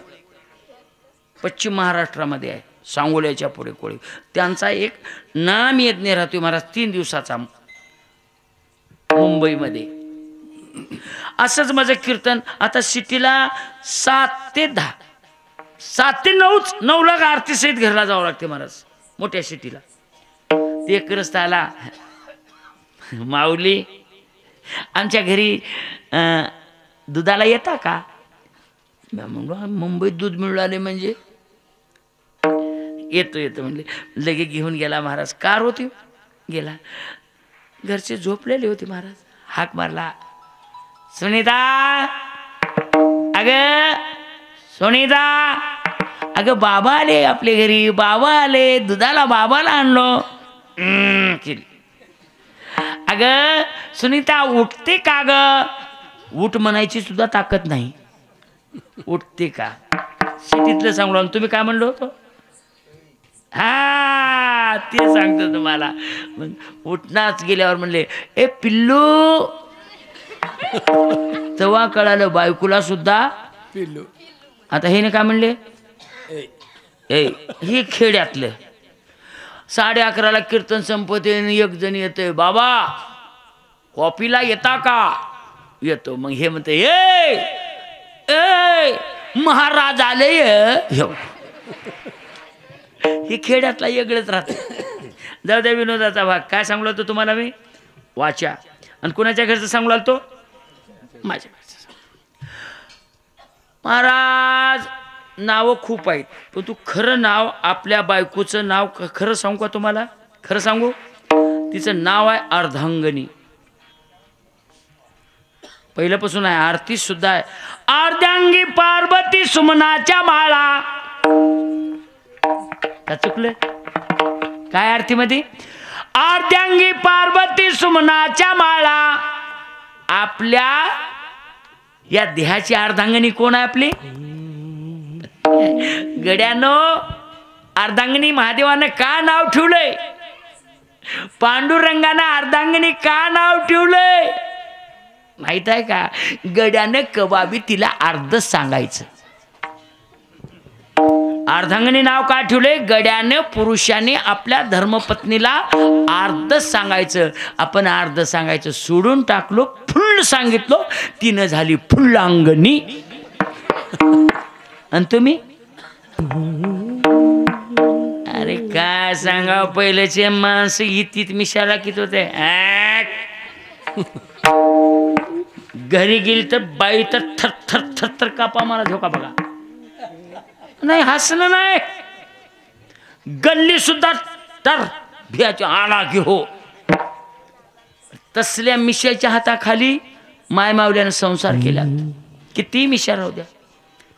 A: पश्चिम महाराष्ट्रामध्ये आहे, सांगोल्याच्या पुढे कोळी. त्यांचा एक नाम यज्ञ राहतोय महाराज 3 दिवसाचा मुंबईमध्ये. असंच माझं कीर्तन. आता सिटीला 7 ते 10, 7 ते 9ला आरती सहित घरला जावं लागते महाराज मोठ्या सिटीला. ते एक रस्ता आला, माऊली आमच्या घरी दुधाला येता का? म्हणलो मुंबईत दूध मिळाले म्हणजे येतो येतो म्हणले. लगे घेऊन गेला महाराज. कार होती, गेला. घरचे झोपलेले होते महाराज. हाक मारला, सुनीता अग सुनीता. अगं बाबा आले आपल्या घरी, बाबा आले, दुधाला बाबाला आणलो केली. अगं सुनीता उठते का ग? उठ म्हणायची सुद्धा ताकद नाही. उठते का? सिटीतलं सांगलो. तुम्ही काय म्हणलो होतो? हा ते सांगतो तुम्हाला. उठणाच गेल्यावर म्हणले ए पिल्लू. तेव्हा कळालं बायकोला सुद्धा पिल्लू. आता हे काय म्हणले? हे खेड्यातलं. 11:30ला कीर्तन संपते. एक जण येतोय, बाबा कॉफीला येता का? येतो. मग हे म्हणते ए महाराज आले. हे खेड्यातला वेगळंच राहते. जाऊ द्या विनोदाचा भाग. काय सांगलो होतो तुम्हाला मी? वाचा. आणि कुणाच्या घरचं सांगू तो? माझ्या घरचं. महाराज नावं खूप आहेत, पण तू खरं नाव आपल्या बायकोचं नाव खरं सांगू का तुम्हाला? खरं सांगू? तिचं नाव आहे अर्धांगिनी. पहिल्यापासून आहे, आरती सुद्धा आहे. अर्धांगी पार्वती सुमनाच्या माळा. का चुकलं? काय आरतीमध्ये? अर्धांगी पार्वती सुमनाच्या माळा. आपल्या या देहाची अर्धांगिनी कोण आहे आपली? गड्यानो अर्धांगिनी महादेवानं का नाव ठेवलंय? पांडुरंगानं अर्धांगिनी का नाव ठेवलंय माहित आहे का? गड्यानं कबाबी तिला अर्ध सांगायचं. अर्धांगिनी नाव का ठेवलंय? गड्यानं पुरुषाने आपल्या धर्मपत्नीला अर्ध सांगायचं. आपण अर्ध सांगायचं सोडून टाकलो, फुल्ल सांगितलो, तिनं झाली फुल्लांगणी. आणि तुम्ही अरे काय सांगा, पहिल्याचे माणसं इतीत मिशाला किती होते. घरी गेली तर बाई तर थर थर थर थर कापा मला झोका बघा. नाही हसणं नाही, गल्ली सुद्धा तर भियाच्या आला की हो. तसल्या मिशाच्या हाताखाली माय मावल्यानं संसार केला. किती मिशा राहू द्या,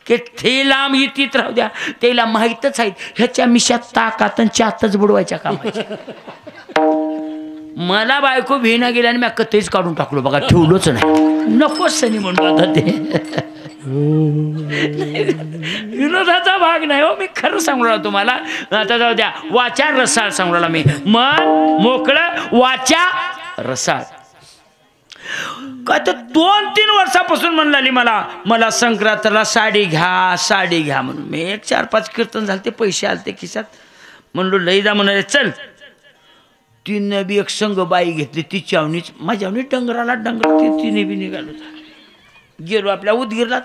A: किती लांब इतीत राहू द्या, त्याला माहीतच आहेत ह्याच्या मिशात ताकात चातच बुडवायच्या कामाच्या. मला बायको भिना गेल्याने मी कथेच काढून टाकलो बघा, ठेवलोच नाही. नकोच सनी म्हणून आता ते विनोदाचा भाग नाही हो, मी खरं सांगू राहिलो तुम्हाला. आता जाऊ द्या, वाचा रसाळ सांगू राहिला मी. मन मोकळं, वाचा रसाळ. काय तर 2-3 वर्षापासून म्हणली मला संक्रांतीला साडी घ्या साडी घ्या म्हणून. मी 1-4-5 कीर्तन झाले, ते पैसे आलते खिशात. म्हणलो लई जा म्हणाले, चल. तिने बी एक संघ बाई घेतली, ती चावणीच माझ्यावणी डंगराला डंगर, तिने बी निघालो. गेलो आपल्या उदगीरला.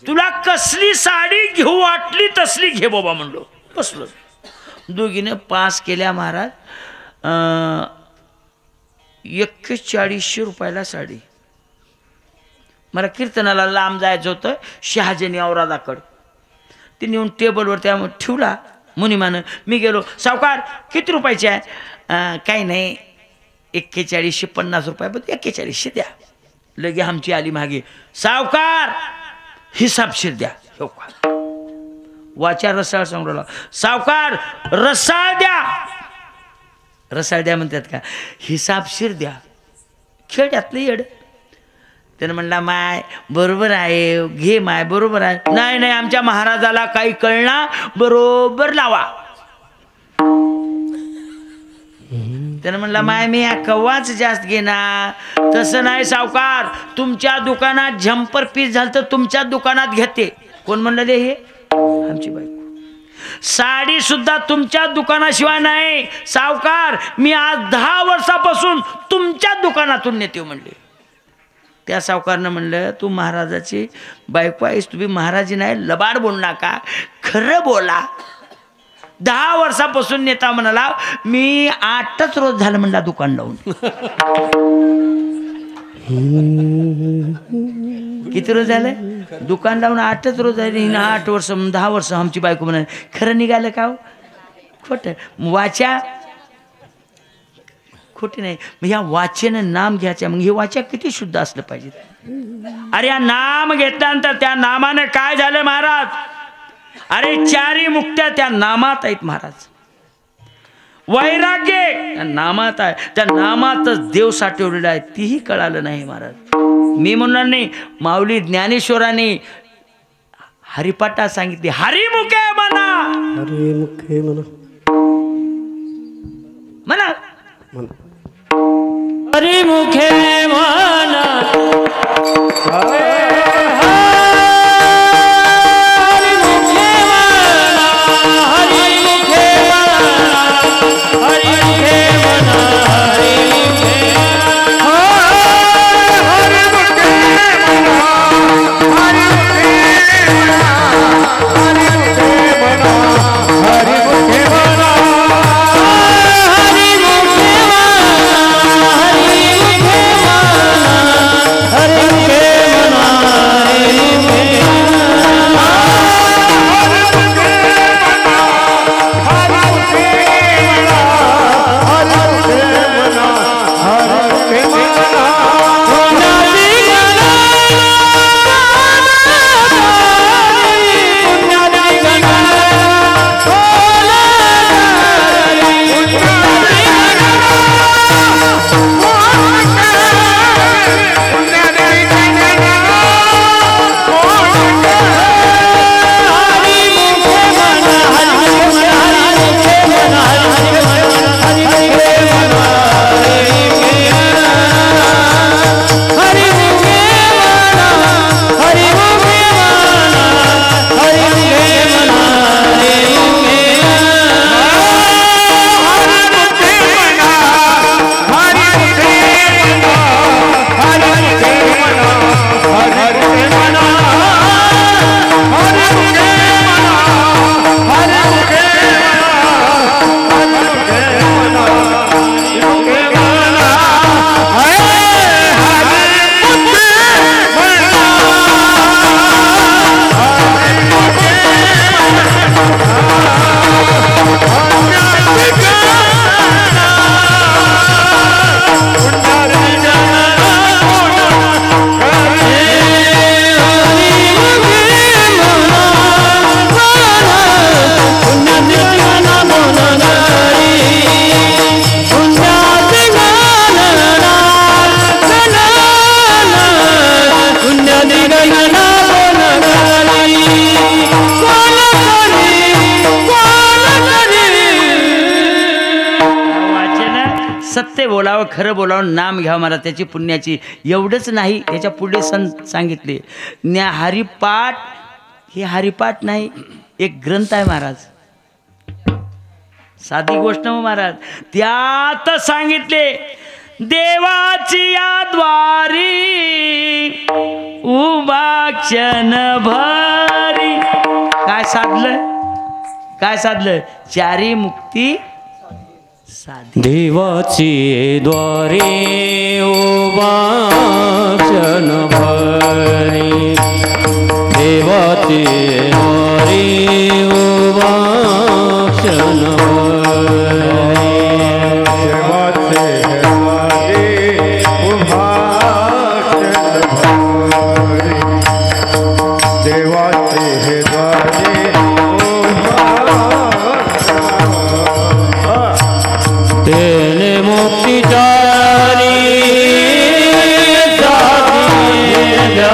A: तुला कसली साडी घेऊ वाटली तसली घे बाबा म्हणलो. बसलो. दोघीने पास केल्या महाराज. 4100 रुपयाला साडी. मला कीर्तनाला लांब जायचं होतं, शहाजनी औरादाकडं. ती नेऊन टेबलवर त्या ठेवला मुनिमानं. मी गेलो, सावकार किती रुपयाची आहे? काही नाही 4150 रुपये. बघ 4100 द्या. लगे आमची आली मागे, सावकार हिसाबशीर द्या. हो का? वाचा रसाळ सांगला, सावकार रसाळ द्या. रसाळ द्या म्हणतात का? हिसाबशीर द्या. खेड्यातलं येड. त्यानं म्हणला, माय बरोबर आहे, घे माय बरोबर आहे. नाही नाही, आमच्या महाराजाला काही कळना, बरोबर लावा. त्यानं म्हणला, माय मी कव्वाच जास्त घेणार. तसं नाही सावकार, तुमच्या दुकानात झंपर पीस झालं तर तुमच्या दुकानात घेते. कोण म्हणलं रे? हे आमची बायको. साडी सुद्धा तुमच्या दुकानाशिवाय नाही सावकार, मी आज 10 वर्षापासून तुमच्या दुकानातून नेते म्हणले. त्या सावकारनं म्हणलं, तू महाराजाची बायको आहेस, तुम्ही महाराजी नाही, लबाड बोल नका, खरं बोला. 10 वर्षापासून नेता म्हणाला. मी 8च रोज झालं म्हणला दुकान लावून. किती रोज झालं दुकान लावून? 8च रोज झाले. 8 वर्ष 10 वर्ष आमची बायको म्हणाल. खरं निघालं का? खोटं. वाचा खोटी नाही. मग ह्या वाचेनं नाम घ्यायचं. मग हे वाचा किती शुद्ध असलं पाहिजे. अरे या नाम घेतल्यानंतर त्या नामानं काय झालं महाराज? अरे 4 मुक्त्या त्या नामात आहेत महाराज. वैराग्य त्या नामात आहे. त्या नामातच देव साठवलेला आहे, तीही कळालं नाही महाराज. मी म्हणणार नाही, माऊली ज्ञानेश्वराने हरिपाठात सांगितले, हरिमुखे म्हणा.
B: हरिमुखे म्हणा.
A: म्हणा
B: हरिमुखे म्हणा.
A: बोलावं, खरं बोलावं, नाम घ्यावं मला त्याची पुण्याची. एवढंच नाही, त्याच्या पुढे सांगितले हरिपाठ. हे हरिपाठ नाही, एक ग्रंथ आहे महाराज, साधी गोष्ट महाराज. त्यात सांगितले देवाची या द्वारी उभा क्षण भरी. काय साधलं, काय साधलं? चारी मुक्ती साधी.
B: देवाची द्वारे उभा क्षण भरी, देवाची द्वारे उभा क्षण भरी,
C: देवाचे द्वारे उभा क्षण भरी, देवाचे द्वारे
B: तेने मुक्ती चारी साधिया,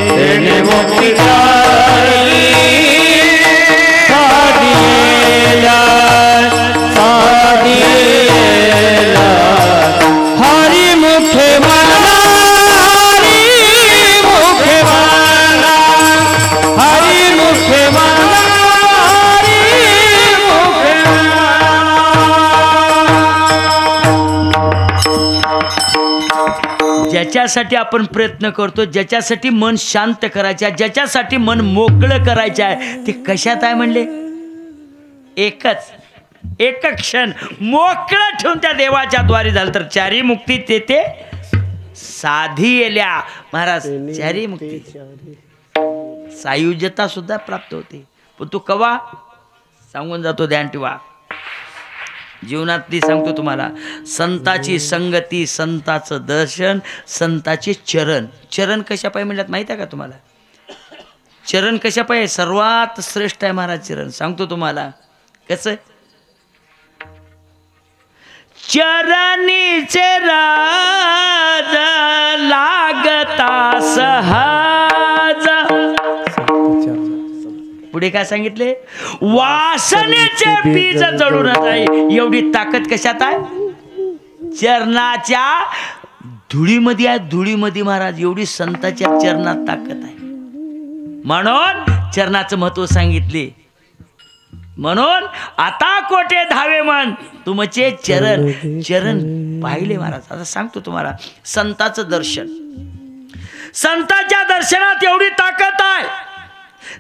B: तेने मुक्ती चारी साधिया, साधिया. हरि मुखे माना, हरि मुखे माना, हरि मुखे माना, हरि मुखे
A: ज्याच्यासाठी आपण प्रयत्न करतो, ज्याच्यासाठी मन शांत करायचं आहे, ज्याच्यासाठी मन मोकळं करायचं आहे, ते कशात आहे म्हणले? एक क्षण मोकळं ठेवून त्या देवाच्या द्वारी झालं तर चारी मुक्ती तेथे साधी येल्या. महाराज चारी मुक्ती सायुज्यता सुद्धा प्राप्त होते. पण तू कवा सांगून जातो, ध्यान ठेवा. जीवनातली सांगतो तुम्हाला, संताची संगती, संताचं दर्शन, संताचे चरण. चरण कशा पाय म्हणतात माहिती आहे का तुम्हाला? चरण कशा पाय सर्वात श्रेष्ठ आहे महाराज चरण. सांगतो तुम्हाला कसं. चरणीचे राज लागता सहज. पुढे काय सांगितले? वासनेचे बीज जळून जाई. एवढी ताकद कशात आहे? चरणाच्या धुळीमध्ये आहे. धुळीमध्ये महाराज एवढी संताच्या चरणात ताकद आहे. म्हणून चरणाचं महत्व सांगितले. म्हणून आता कोठे धावे मन तुमचे चरण. चरण पाहिले महाराज. आता सांगतो तुम्हाला, संताचं दर्शन, संताच्या दर्शनात एवढी ताकद आहे,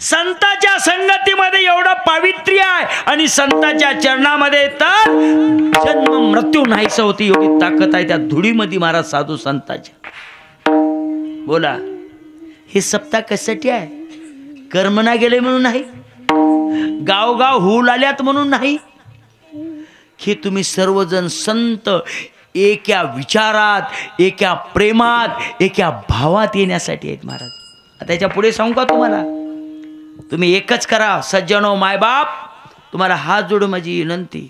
A: संताच्या संगतीमध्ये एवढं पावित्र्य आहे, आणि संताच्या चरणामध्ये तर जन्म मृत्यू नाहीसं होती एवढी ताकद आहे त्या धुळीमध्ये महाराज साधू संताच्या. बोला, हे सप्ताह कशासाठी आहे? कर्मना गेले म्हणून नाही, गावगाव होऊ आल्यात म्हणून नाही. हे तुम्ही सर्वजण संत एका विचारात, एका प्रेमात, एका भावात येण्यासाठी आहेत महाराज. आता याच्या पुढे सांगू का तुम्हाला? तुम्ही एकच करा सज्जनो, मायबाप, तुम्हाला हात जोडून माझी विनंती.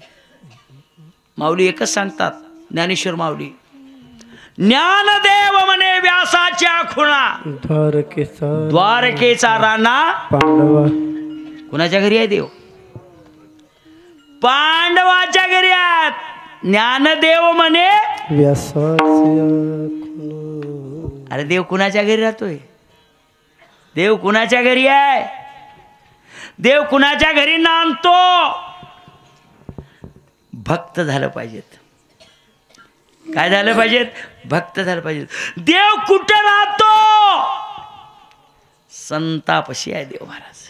A: माऊली एकच सांगतात, ज्ञानेश्वर माऊली, ज्ञानदेव म्हणे व्यासाच्या खुणा, द्वारकेचा राणा
B: पांडवा.
A: कुणाच्या घरी आहे देव? पांडवाच्या घरी आहेत. ज्ञानदेव म्हणे अरे देव कुणाच्या घरी राहतोय? देव कुणाच्या घरी आहे? देव कुणाच्या घरी नांदतो? भक्त झालं पाहिजेत. काय झालं पाहिजेत? भक्त झालं पाहिजेत. देव कुठं राहतो? संतापाशी आहे देव महाराज.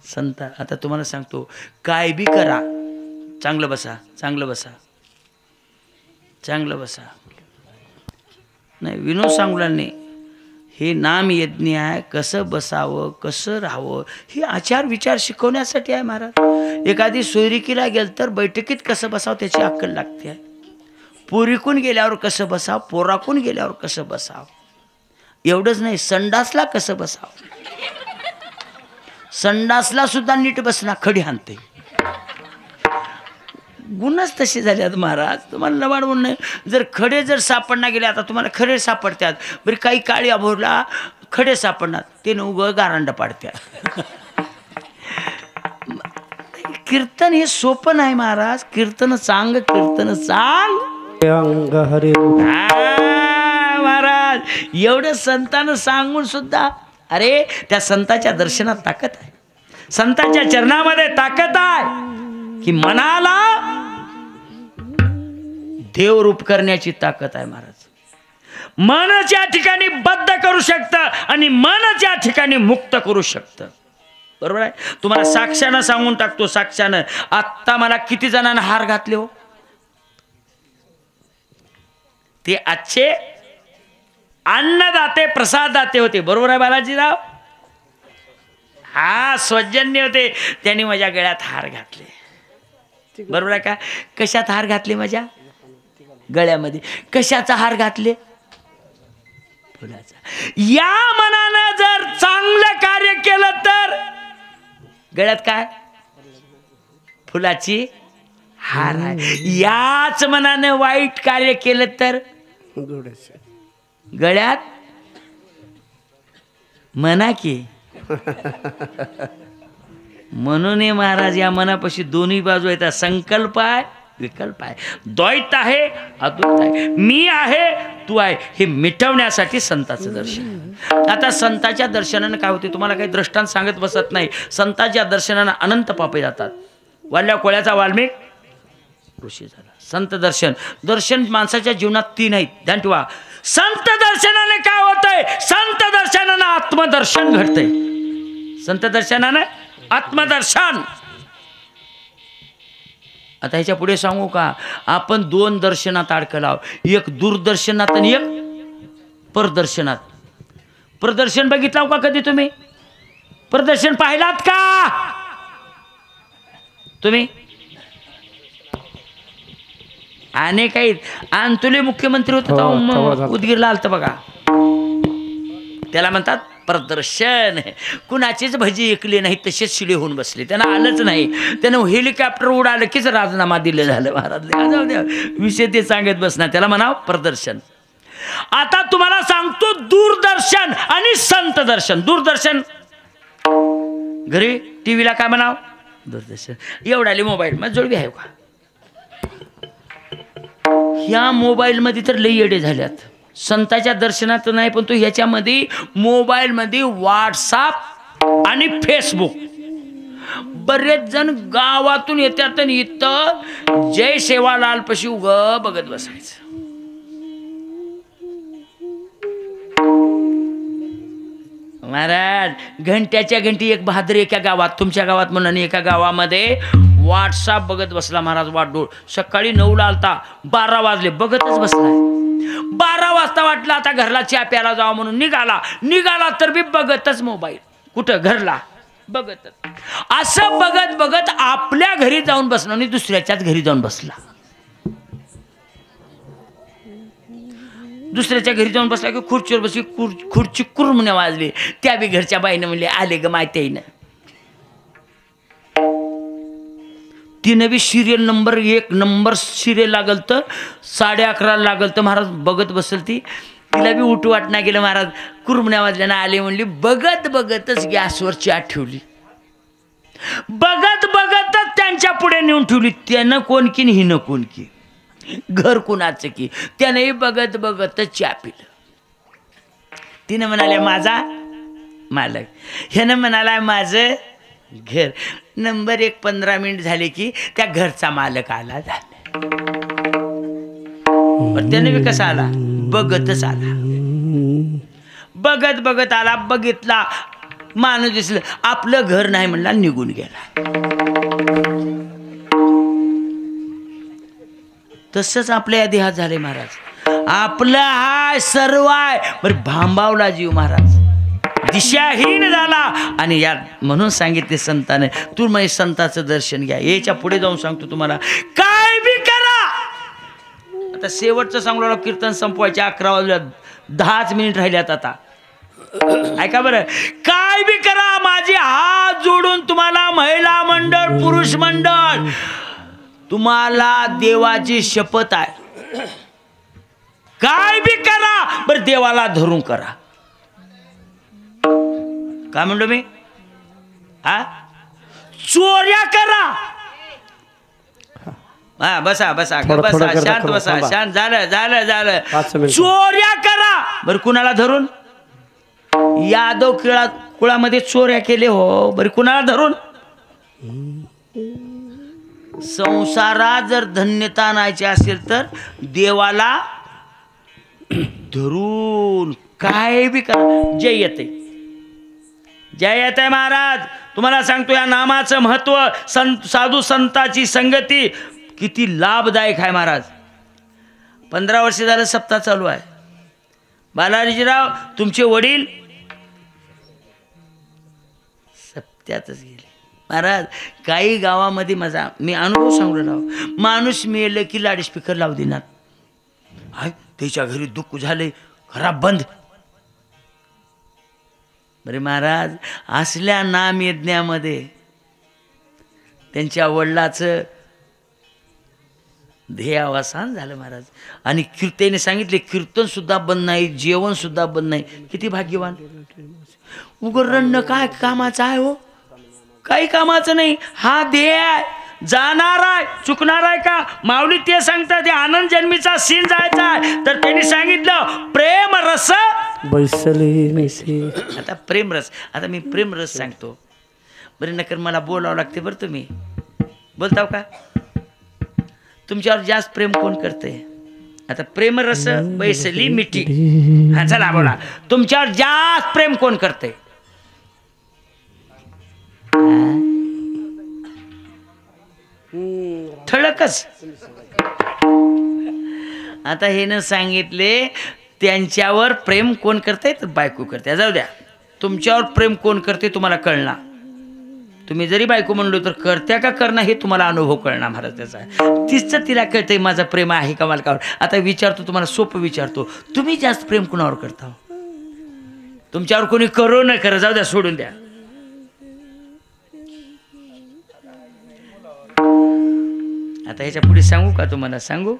A: संत. आता तुम्हाला सांगतो, काय बी करा, चांगलं बसा, चांगलं बसा, चांगलं बसा. नाही विनोद सांगला नाही, हे नाम यज्ञ आहे. कसं बसावं, कसं राहावं, हे आचार विचार शिकवण्यासाठी आहे महाराज. एखादी सोयरिकीला गेल तर बैठकीत कसं बसावं त्याची अक्कल लागते. पोरीकून गेल्यावर कसं बसावं, पोराकून गेल्यावर कसं बसावं, एवढंच नाही, संडासला कसं बसावं. संडासला सुद्धा नीट बसना खडी हाणते. गुणच तसे झाले महाराज. तुम्हाला लबाड म्हणून जर खडे जर सापडणार गेले, आता तुम्हाला खडे सापडतात बरं, काही काळी अभोरला खडे सापडणार, ते उगं गारांड पाडतात. कीर्तन हे सोपं नाही महाराज. कीर्तन सांग, कीर्तन सांग.
B: अंग हरी
A: महाराज एवढं संतानं सांगून सुद्धा, अरे त्या संताच्या दर्शनात ताकद आहे, संतांच्या चरणामध्ये ताकद आहे की मनाला देवरूप करण्याची ताकद आहे महाराज. मनच्या ठिकाणी बद्ध करू शकतं आणि मनच्या ठिकाणी मुक्त करू शकतं. बरोबर आहे. तुम्हाला साक्षानं सांगून टाकतो, साक्षानं. आत्ता मला किती जणांना हार घातले हो, ते आजचे अन्नदाते प्रसाददाते होते. बरोबर आहे बालाजीराव. हा स्वजन्य होते, त्यांनी माझ्या गळ्यात हार घातले. बरोबर आहे का. कशात हार घातले माझ्या गळ्यामध्ये? कशाचा हार घातले? फुलाचा. या मनानं जर चांगलं कार्य केलं तर गळ्यात काय? फुलाची हार आहे. याच मनानं वाईट कार्य केलं तर गळ्यात म्हणा की. म्हणून महाराज या मनापाशी दोन्ही बाजू आहेत. संकल्प आहे, विकल्प आहे, द्वैत आहे, अद्वैत आहे, मी आहे, तू आहे, हे मिटवण्यासाठी संताचं दर्शन. आता संताच्या दर्शनानं काय होते तुम्हाला काही दृष्टांत सांगत बसत नाही. संताच्या दर्शनानं अनंत पापे जातात. वाल्या कोळ्याचा वाल्मिक ऋषी झाला. संत दर्शन, दर्शन माणसाच्या जीवनात 3 आहेत, ध्यान ठेवा. संत दर्शनाने काय होतंय? संत दर्शनानं आत्मदर्शन घडतंय. संत दर्शनानं आत्मदर्शन. आता ह्याच्या पुढे सांगू का, आपण 2 दर्शनात अडकलो आहोत. एक दूरदर्शनात आणि एक परदर्शनात. प्रदर्शन बघितलं का कधी तुम्ही? प्रदर्शन पाहिलात का तुम्ही? अनेक आहेत. अंतुले मुख्यमंत्री होते तेव्हा उदगीरला आलतं बघा. त्याला म्हणतात प्रदर्शन. कुणाचीच भजी ऐकली नाही, तसेच शिळे होऊन बसले. त्यांना आलंच नाही. त्यानं हेलिकॉप्टर उडालं कीच राजीनामा दिलं झालं. महाराज जाऊ द्या, विषय ते सांगत बसणार. त्याला म्हणावं प्रदर्शन. आता तुम्हाला सांगतो दूरदर्शन आणि संत दर्शन. दूरदर्शन घरी टीव्हीला काय म्हणावं? दूरदर्शन. एवढाले मोबाईल मग जोडवी आहे का? ह्या मोबाईलमध्ये तर लई येडे झाल्यात. संताच्या दर्शनात नाही, पण तो ह्याच्यामध्ये मोबाईलमध्ये व्हॉट्सअप आणि फेसबुक. बरेच जण गावातून येतात आणि इथं जय सेवालाल पशी उग बघत बसायचं. महाराज घंट्याच्या घंटी एक बहादर एका गावात, तुमच्या गावात म्हणून एका गावामध्ये व्हॉट्सअप बघत बसला महाराज. वाटडोळ. सकाळी 9ला आलता, 12 वाजले बघतच बसलाय. 12 वाजता वाटलं आता घरला चहा प्यायला जावं म्हणून निघाला तर बी बघतच मोबाईल. कुठं? घरला बघत. असं बघत बघत आपल्या घरी जाऊन बसणं आणि दुसऱ्याच्याच घरी जाऊन बसला. दुसऱ्याच्या घरी जाऊन बसला की खुर्चीवर बसली. खुर्ची कुरमणे वाजली. त्या बी घरच्या बाईनं म्हणले आले ग माहिती आहे ना. तिनं बी सिरियल नंबर 1 नंबर सिरियल लागल तर 11:30 लागल तर महाराज बघत बसल ती. तिला बी उठू वाटणा गेलं महाराज. कुरमण्या वाजल्यानं आले म्हणली. बघत बघतच गॅसवर चहा ठेवली. बघत बघतच त्यांच्या पुढे नेऊन ठेवली. त्यानं कोण की हिनं कोण की, घर कुणाचं की. त्यानेही बघत बघतच चहा पिलं. तिनं म्हणाले माझा मालक, ह्यानं म्हणाला माझं घर. नंबर 1 15 मिनिट झाले की त्या घरचा मालक आला. झालं. पण त्याने बी कसा आला? बघतच आला. बघत बघत आला. बघितला माणूस दिसलं. आपलं घर नाही म्हणला, निघून गेला. तसंच आपल्या या देहात झाले महाराज. आपलं हाय सर्व आहे, बरं भांबावला जीव महाराज. दिशाहीन झाला. आणि या म्हणून सांगितले संताने, तू माझ्या संताचं दर्शन घ्या. याच्या पुढे जाऊन सांगतो तुम्हाला, काय बी करा. आता शेवटचं सांगलो कीर्तन संपवायचे. 11 वाजल्या 10 मिनिट राहिल्यात आता. ऐका बरं. काय बी करा. माझे हात जोडून तुम्हाला महिला मंडळ, पुरुष मंडळ, तुम्हाला देवाची शपथ आहे. काय बी करा, बरं देवाला धरून करा. काय म्हणलो मी? चोऱ्या करा, हा बसा बसा
B: थोडं
A: बसा
B: करता
A: शांत
B: करू,
A: बसा
B: थांबा.
A: शांत झालं झालं झालं
B: 5 मिनिटं.
A: चोऱ्या करा बरं कुणाला धरून यादव कुळामध्ये चोऱ्या केले हो बरं कुणाला धरून संसारात जर धन्यता आणायची असेल तर देवाला धरून काय बी करा जय येते जय येते महाराज तुम्हाला सांगतो या नामाचं महत्व साधू संताची संगती किती लाभदायक आहे महाराज 15 वर्ष झालं सप्ताह चालू आहे बालाजीराव तुमचे वडील सप्त्यातच गेले महाराज काही गावामध्ये माझा मी अनुभव सांगू राहिलो माणूस मेलं की लाडस्पीकर लावू देणार हाय त्याच्या घरी दुःख झाले खराब बंद बरे महाराज असल्या नाम यज्ञामध्ये त्यांच्या वडिलाचं ध्येयावसान झालं महाराज आणि कीर्तने सांगितले कीर्तन सुद्धा बंद नाही जेवण सुद्धा बंद नाही किती भाग्यवान उघड रडणं काय कामाचं आहे हो काही कामाचं नाही हा ध्येय आहे जाणार आहे चुकणार आहे का माऊली ते सांगतात ते आनंद जन्मीचा सीन जायचा आहे तर त्यांनी सांगितलं प्रेम रस
B: बैसली नैसी
A: आता प्रेम रस आता मी प्रेम रस सांगतो बरे नकर मला बोलावं लागते बरं तुम्ही बोलताव का तुमच्यावर जास्त प्रेम कोण करते आता प्रेम रस बैसली मिठी हा चला बोला तुमच्यावर जास्त प्रेम कोण करते ठळकच आता हे न सांगितले त्यांच्यावर प्रेम कोण करते तर बायको करते जाऊ द्या तुमच्यावर प्रेम कोण करते तुम्हाला कळणार तुम्ही जरी बायको म्हणलो तर करत्या का करणं हे तुम्हाला अनुभव कळणार महाराज त्याचा तिचं तिला कळतंय माझं प्रेम आहे का मालकावर आता विचारतो तुम्हाला सोपं विचारतो तुम्ही जास्त प्रेम कुणावर करता तुमच्यावर कोणी करो न करा जाऊ द्या सोडून द्या आता ह्याच्या पुढे सांगू का तुम्हाला सांगू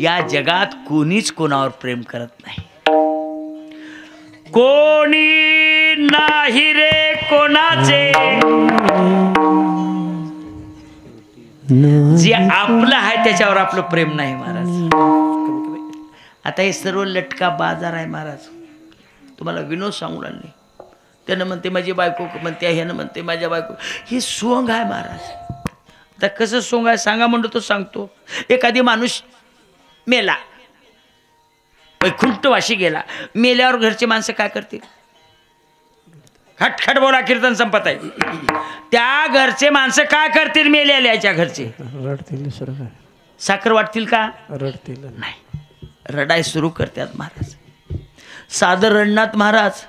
A: या जगात कोणीच कोणावर प्रेम करत नाही कोणी नाही रे कोणाचे जे आपलं आहे त्याच्यावर आपलं प्रेम नाही महाराज आता हे सर्व लटका बाजार आहे महाराज तुम्हाला विनोद सांगू लागले त्यानं म्हणते माझी बायको म्हणते ह्यानं म्हणते माझ्या बायको हे सोंग आहे महाराज आता कसं सोंग आहे सांगा म्हणतो तो सांगतो एखादी माणूस मेला वैकुंठवाशी गेला मेल्यावर घरचे माणसं काय करतील खटखट बोला कीर्तन संपत आहे त्या घरचे माणसं काय करतील मेलेल्याच्या घरचे
B: रडतील
A: साखर वाटतील का
B: रडतील
A: नाही रडाई सुरू करतात महाराज साधं रडनात महाराज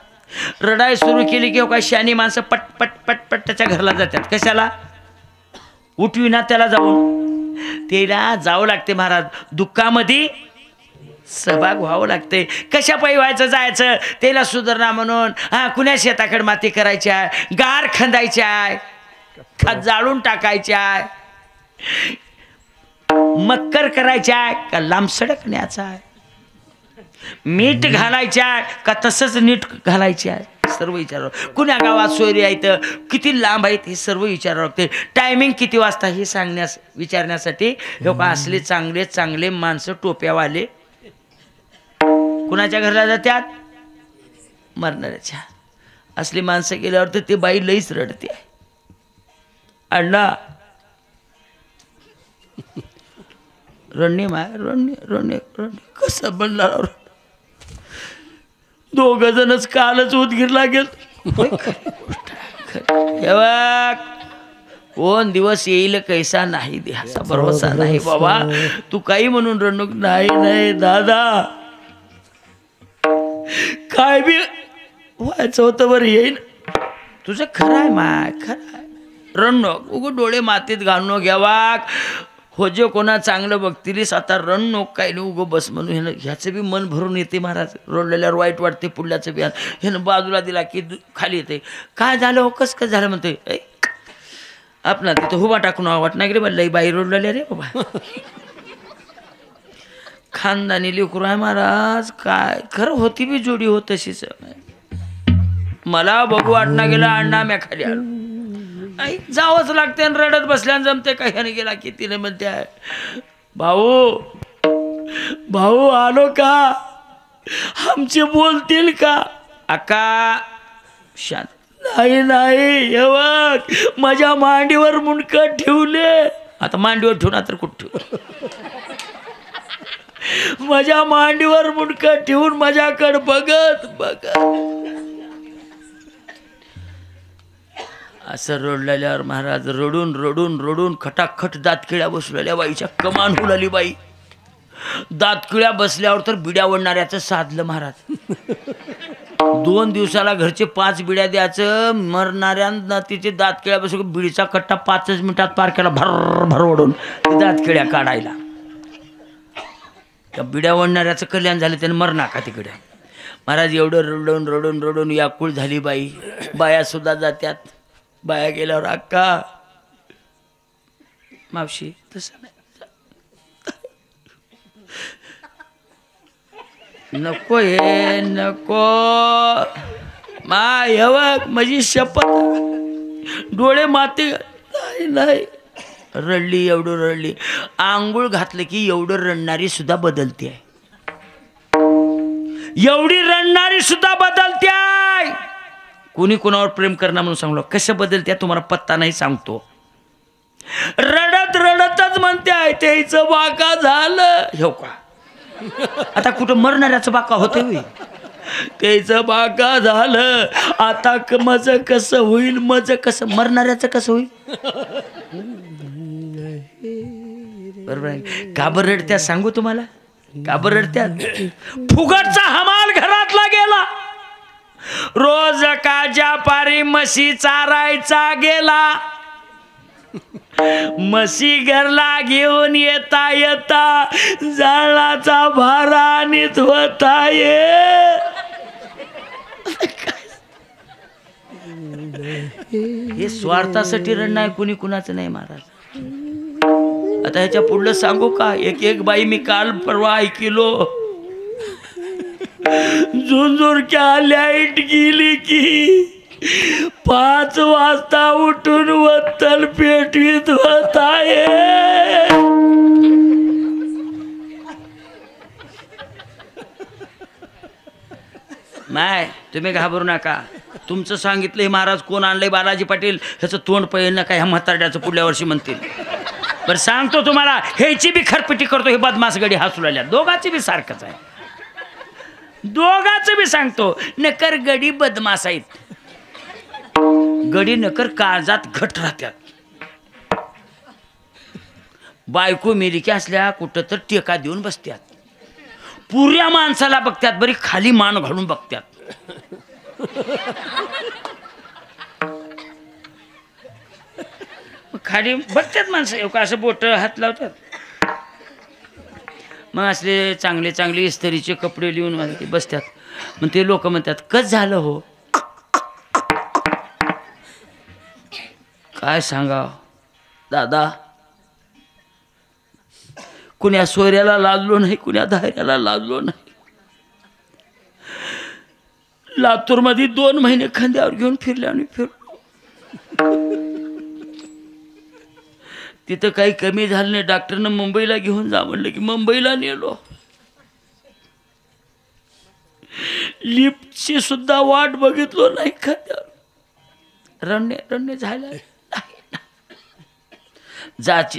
A: रडाई सुरू केली की काय शानी माणसं पट पट पट पट त्याच्या घरला जातात कशाला उठविना त्याला जाऊन त्याला जावं लागते महाराज दुःखामध्ये सहभाग व्हावं लागते कशा पायी व्हायचं जायचं त्याला सुधारणा म्हणून हा कुण्या शेताकडे माती करायची आहे गार खंदायची आहे खत जाळून टाकायची आहे मक्कर करायची आहे का लांब सडक न्यायचा आहे मीठ घालायचे आहे का तसंच नीट घालायचे आहे सर्व विचारावं कुण्या गावात सोयरी आहेत किती लांब आहेत हे सर्व विचारावं लागते टायमिंग किती वाजता हे विचारण्यासाठी लोक असले चांगले चांगले माणसं टोप्यावाले कुणाच्या घरला जातात मरणाऱ्याच्या असली माणसं गेल्यावर तर ते बाई लईच रडते अण्णा रडणे माय रडणे कसं बनणार दोघ जणच कालच उदगीरला गेल कोण दिवस येईल कैसा नाही देहाचा भरोसा नाही बाबा तू काही म्हणून रणूक नाही दादा काय बी व्हायचं होतं बरं येईन तुझं खरं आहे माय खरं आहे रणूक उग डोळे मातीत घालून घ्यावा हो जे कोणा चांगलं बघतीलीस आता रण नको काय नाही उगं बस म्हणून ह्याचं बी मन भरून येते महाराज रोडलेल्यावर वाईट वाटते पुढल्याचं बियान ह्यानं बाजूला दिला की खाली येते काय झालं हो कस काय झालं म्हणते आपला तिथं हुबा टाकून वाट नाही रे म्हणलं बाई रोडलेल्या रे बाबा खानदानी लेकरू आहे महाराज काय खरं होती बी जोडी हो तशीच मला बघू वाटना गेला अण्णा म्या खाली आलो आई जावंच लागते आणि रडत बसल्यानं जमते काय ह्याने गेला की तिने म्हणते भाऊ भाऊ आलो का आमचे बोलतील का अक्का शांत नाही नाही हे बघ माझ्या मांडीवर मुंडकं ठेवले आता मांडीवर ठेवून तर कुठं ठेवू माझ्या मांडीवर मुंडकं ठेवून माझ्याकडे बघत बघत असं रडलेल्यावर महाराज रडून रडून रडून खटाखट दातकिळ्या बसलेल्या बाईच्या कमान हुलाली बाई दातकिळ्या बसल्यावर तर बिड्या ओढणाऱ्याचं साधलं महाराज 2 दिवसाला घरचे 5 बिड्या द्यायचं मरणाऱ्यांना तिचे दातकिळ्या बसून बिडीचा कट्टा 5 मिनिटात पार केला भर भर ओढून दातकिळ्या काढायला त्या बिड्या ओढणाऱ्याचं कल्याण झालं त्याने मर नाका तिकडे महाराज एवढं रडून रडून रडून याकुळ झाली बाई बाया सुद्धा जात्यात बाया गेल्यावर अक्का मावशी तसं नाही नको हे नको माय हवं माझी शपथ डोळे माते नाही नाही रडली एवढं रडली आंघोळ घातलं की एवढं रडणारी सुद्धा बदलते आहे एवढी रडणारी सुद्धा बदलते आहे कोणी कोणावर प्रेम करणार म्हणून सांगलो कसं बदलत्या तुम्हाला पत्ता नाही सांगतो रडत रडतच म्हणते आहे त्याचं बाका झालं हो का आता कुठं मरणाऱ्याचं बाका होते त्याचं बाका झालं आता मज कसं होईल मज कसं मरणाऱ्याचं कसं होईल बरोबर आहे का बरं रडत्या सांगू तुम्हाला का बरं रडत्या फुगटचा हमाल घरातला गेला रोज काच्या पारी म्हशी चारायचा गेला म्हशी घरला घेऊन येता येता जाळाचा भारा आणीत होता ये हे स्वार्थासाठी रडणं आहे कुणी कुणाचं नाही महाराज आता ह्याच्या पुढलं सांगू का एक एक बाई मी काल परवा ऐकलो झुंझुरक्या लाईट गेली की 5 वाजता उठून वत्तल पेटवीत होता नाही तुम्ही घाबरू नका तुमचं सांगितलं महाराज कोण आणलंय बालाजी पाटील ह्याचं तोंड पहिलं नका ह्या म्हातारड्याचं पुढल्या वर्षी म्हणतील बरं सांगतो तुम्हाला ह्याची बी खरपिटी करतो हे बदमाश गडी हसुलाल्या दोघांची बी सारखंच आहे दोघांचं बी सांगतो नकर गडी बदमाश आहेत गडी नकर काळजात घट राहत्यात बायको मेली की असल्या कुठं तर टेका देऊन बसत्यात पुऱ्या माणसाला बघत्यात बरी खाली मान घालून बघत्यात खाली बघतात माणसं का असं बोट हात लावतात मग असले चांगले चांगले इस्त्रीचे कपडे लिहून बसतात मग ते लोक म्हणतात कस झालं हो काय सांगा दादा कुण्या सोयऱ्याला लाजलो नाही कुण्या धायऱ्याला लाजलो नाही लातूरमध्ये 2 महिने खांद्यावर घेऊन फिरले आणि फिरलो तिथं काही कमी झालं नाही डॉक्टरनं मुंबईला घेऊन जा म्हणलं की मुंबईला नेलो लिफ्टची सुद्धा वाट बघितलो नाही खांद्यावर रडणे झालं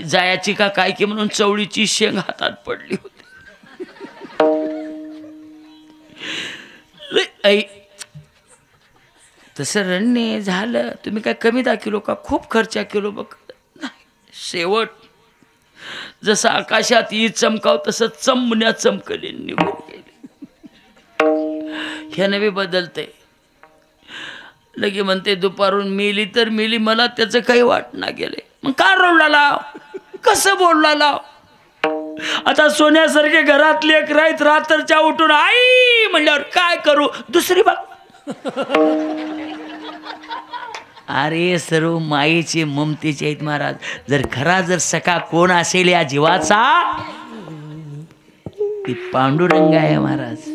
A: जायाची का काय की म्हणून चवळीची शेंग हातात पडली होती तसं रडणे झालं तुम्ही काय कमी दाखिलो का खूप खर्चा केलो बघ शेवट जसं आकाशात ही चमकाव तसं चमण्या चमकले निघून गेले ह्यानं बी बदलतंय लगे म्हणते दुपारून मेली तर मेली मला त्याचं काही वाटना गेले मग का रोडला लाव कसं बोलला लाव आता सोन्यासारखे घरात लेक राहत रात्रच्या उठून आई म्हणल्यावर काय करू दुसरी बाब अरे सर्व मायेचे ममतेचे आहेत महाराज जर खरा जर सखा कोण असेल या जीवाचा ती पांडुरंग आहे महाराज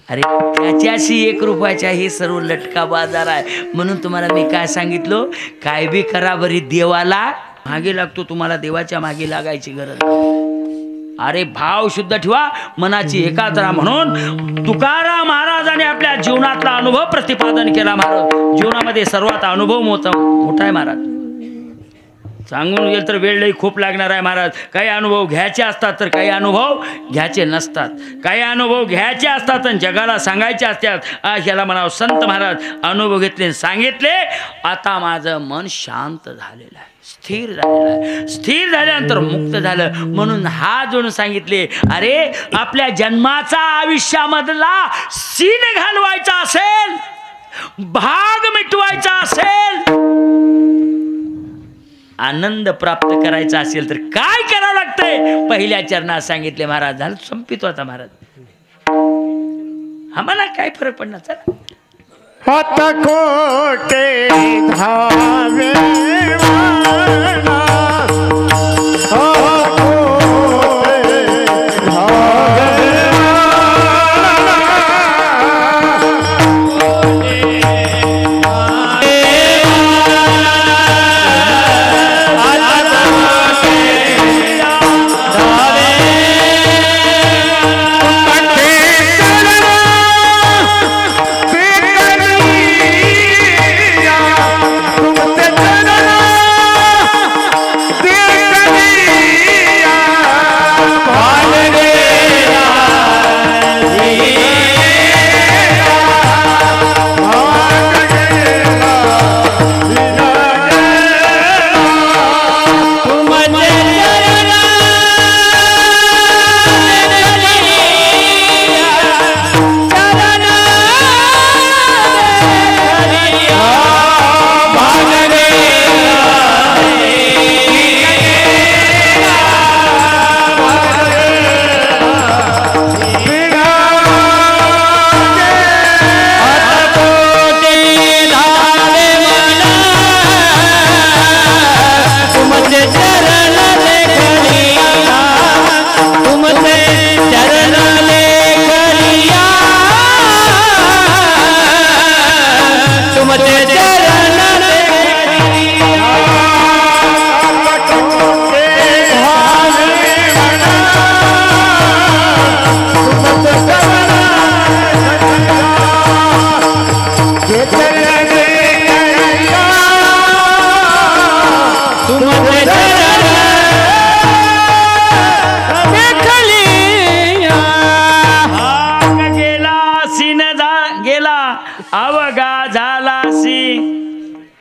A: अरे त्याच्याशी 1 रुपयाचा हे सर्व लटका बाजार आहे. म्हणून तुम्हाला मी काय सांगितलं, काय बी करा बरी देवाला मागे लागतो. तुम्हाला देवाच्या मागे लागायची गरज नाही. अरे भाव शुद्ध ठेवा, मनाची एकाग्रता. म्हणून तुकाराम महाराजांनी आपल्या जीवनातला अनुभव प्रतिपादन केला. महाराज जीवनामध्ये सर्वात अनुभव मोठा आहे महाराज. सांगून गेलं तर वेळ लई खूप लागणार आहे महाराज. काही अनुभव घ्यायचे असतात तर काही अनुभव घ्यायचे नसतात. काही अनुभव घ्यायचे असतात आणि जगाला सांगायचे असतात. ह्याला म्हणावं संत महाराज अनुभव घेतले सांगितले. आता माझं मन शांत झालेलं आहे, स्थिर झालेलं आहे. स्थिर झाल्यानंतर मुक्त झालं. म्हणून हात जोडून सांगितले, अरे आपल्या जन्माचा आयुष्यामधला सीन घालवायचा असेल, भाग मिटवायचा असेल, आनंद प्राप्त करायचा असेल तर काय करावं लागतंय. पहिल्या चरणात सांगितले महाराज. झालं संपित होता महाराज. आम्हाला काय फरक पडणार. चला
C: हात कोटे धावे म्हणा,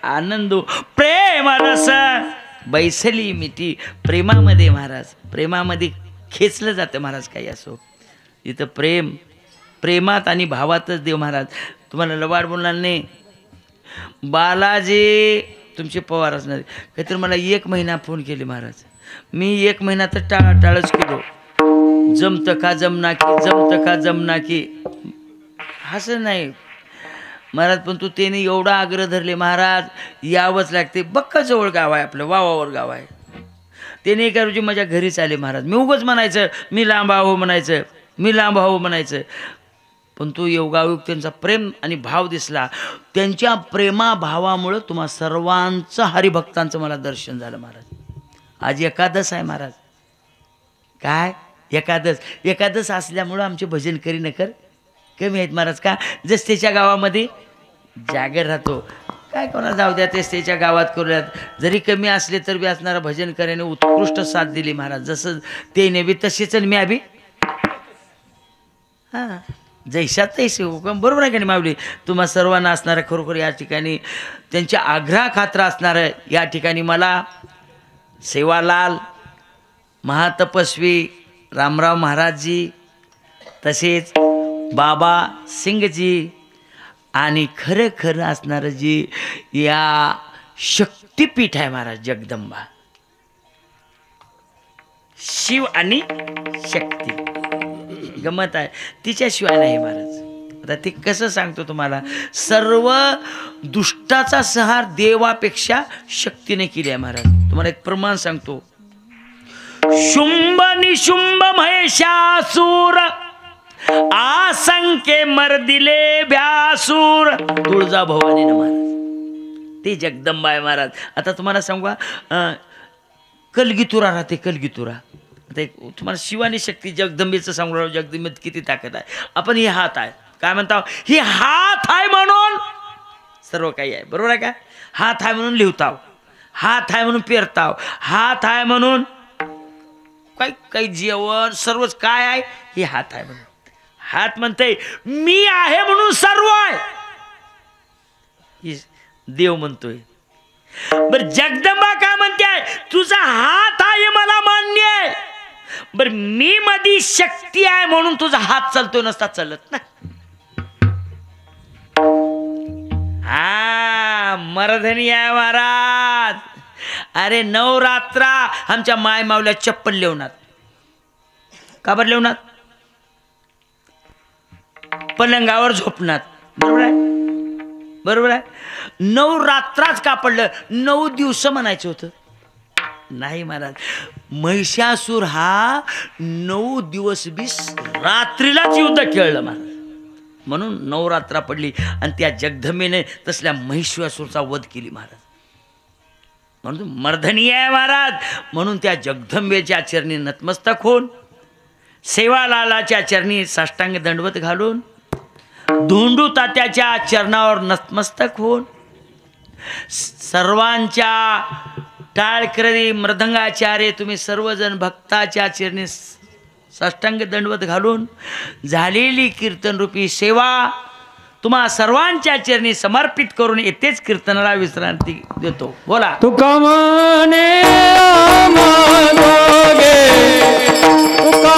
A: आनंदो प्रेम रस बैसली मिठी. प्रेमामध्ये महाराज, प्रेमामध्ये खेचलं जातं महाराज. काही असो इथं प्रेम, प्रेमात आणि भावातच देव महाराज. तुम्हाला लबाड बोलणार नाही. बालाजी तुमचे पवार असणार. काहीतरी मला 1 महिना फोन केले महाराज. मी 1 महिना तर टाळच केलो. जमतं का जमना की, जमतं का जमना की. असं नाही महाराज. पण तू त्याने एवढा आग्रह धरले महाराज, यावंच लागते. बक्का जवळ गाव आहे आपलं, वावावर गाव आहे. त्याने एका रोजी माझ्या घरीच आले महाराज. मी उगाच म्हणायचं मी लांब आहो म्हणायचं, मी लांब आहो म्हणायचं. पण तो योगायोग त्यांचा प्रेम आणि भाव दिसला. त्यांच्या प्रेमाभावामुळं तुम्हा सर्वांचं हरिभक्तांचं मला दर्शन झालं महाराज. आज एकादश आहे महाराज. काय एकादश? एकादश असल्यामुळं आमचे भजन करी नकर कमी आहेत महाराज. का जस त्याच्या गावामध्ये जागर राहतो. काय कोणा जाऊ द्या, तेच त्याच्या गावात करूयात. जरी कमी असले तर बी असणारा भजन करायने उत्कृष्ट साथ दिली महाराज. जसं ते नेबी तसेच मी बी हां जैशात तैसे हुकम. बरोबर आहे का नाही माऊली? तुम्हा सर्वांना असणारं खरोखर या ठिकाणी त्यांच्या आग्रह खात्र असणारं या ठिकाणी मला सेवालाल महातपस्वी रामराव महाराजजी, तसेच बाबा सिंगजी आणि खरं खरं असणारं जी या शक्तिपीठ आहे महाराज, जगदंबा शिव आणि शक्ती. गमत आहे तिच्याशिवाय नाही महाराज. आता ते कसं सांगतो तुम्हाला. सर्व दुष्टाचा संहार देवापेक्षा शक्तीने केली आहे महाराज. तुम्हाला एक प्रमाण सांगतो. शुंभ निशुंभ महेशासूर असंख्य मर्दिले भ्यासूर तुळजा भवानी महाराज ते जगदंबा आहे महाराज. आता तुम्हाला सांगू कलगीतुरा राहते कलगीतुरा. आता एक तुम्हाला शिवानी शक्ती जगदंबेचं सांगू राहू जगदंबेत किती ताकद आहे. आपण ही हात आहे काय म्हणता ही हात आहे म्हणून सर्व काही आहे बरोबर आहे का. हात आहे म्हणून लिहताव हात आहे म्हणून पेरताव हात आहे म्हणून काही काही जेवण सर्वच काय आहे ही हात आहे म्हणून. हात म्हणते मी आहे म्हणून सर्व आहे देव म्हणतोय. बर जगदंबा काय म्हणते तुझा हात आहे मला मान्य आहे. बर मी मधी शक्ती आहे म्हणून तुझा हात चालतोय नसता चालत ना. हा मर्दनी आहे महाराज. अरे नवरात्रा आमच्या माय मावल्या चप्पल लेवनात का बर लेवनात पलंगावर झोपणार बरोबर आहे बरोबर आहे. नवरात्राच का पडलं 9 दिवस म्हणायचं होतं नाही महाराज. महिषासूर हा 9 दिवस 20 रात्रीलाच युद्ध खेळलं महाराज म्हणून नवरात्रा पडली आणि त्या जगदंबेने तसल्या महिषासूरचा वध केली महाराज. म्हणून मर्दनी आहे महाराज म्हणून त्या जगदंबेच्या चरणी नतमस्तक होऊन सेवालालाच्या चरणी साष्टांग दंडवत घालून धोंडू तात्याच्या चरणावर नतमस्तक होऊन सर्वांच्या टाळकरी मृदंगाचार्य तुम्ही सर्वजण भक्ताच्या चरणी साष्टांग दंडवत घालून झालेली कीर्तनरूपी सेवा तुम्हा सर्वांच्या चरणी समर्पित करून येतेच कीर्तनाला विश्रांती देतो. बोला
B: तुका माने आम्हा दोघे तुका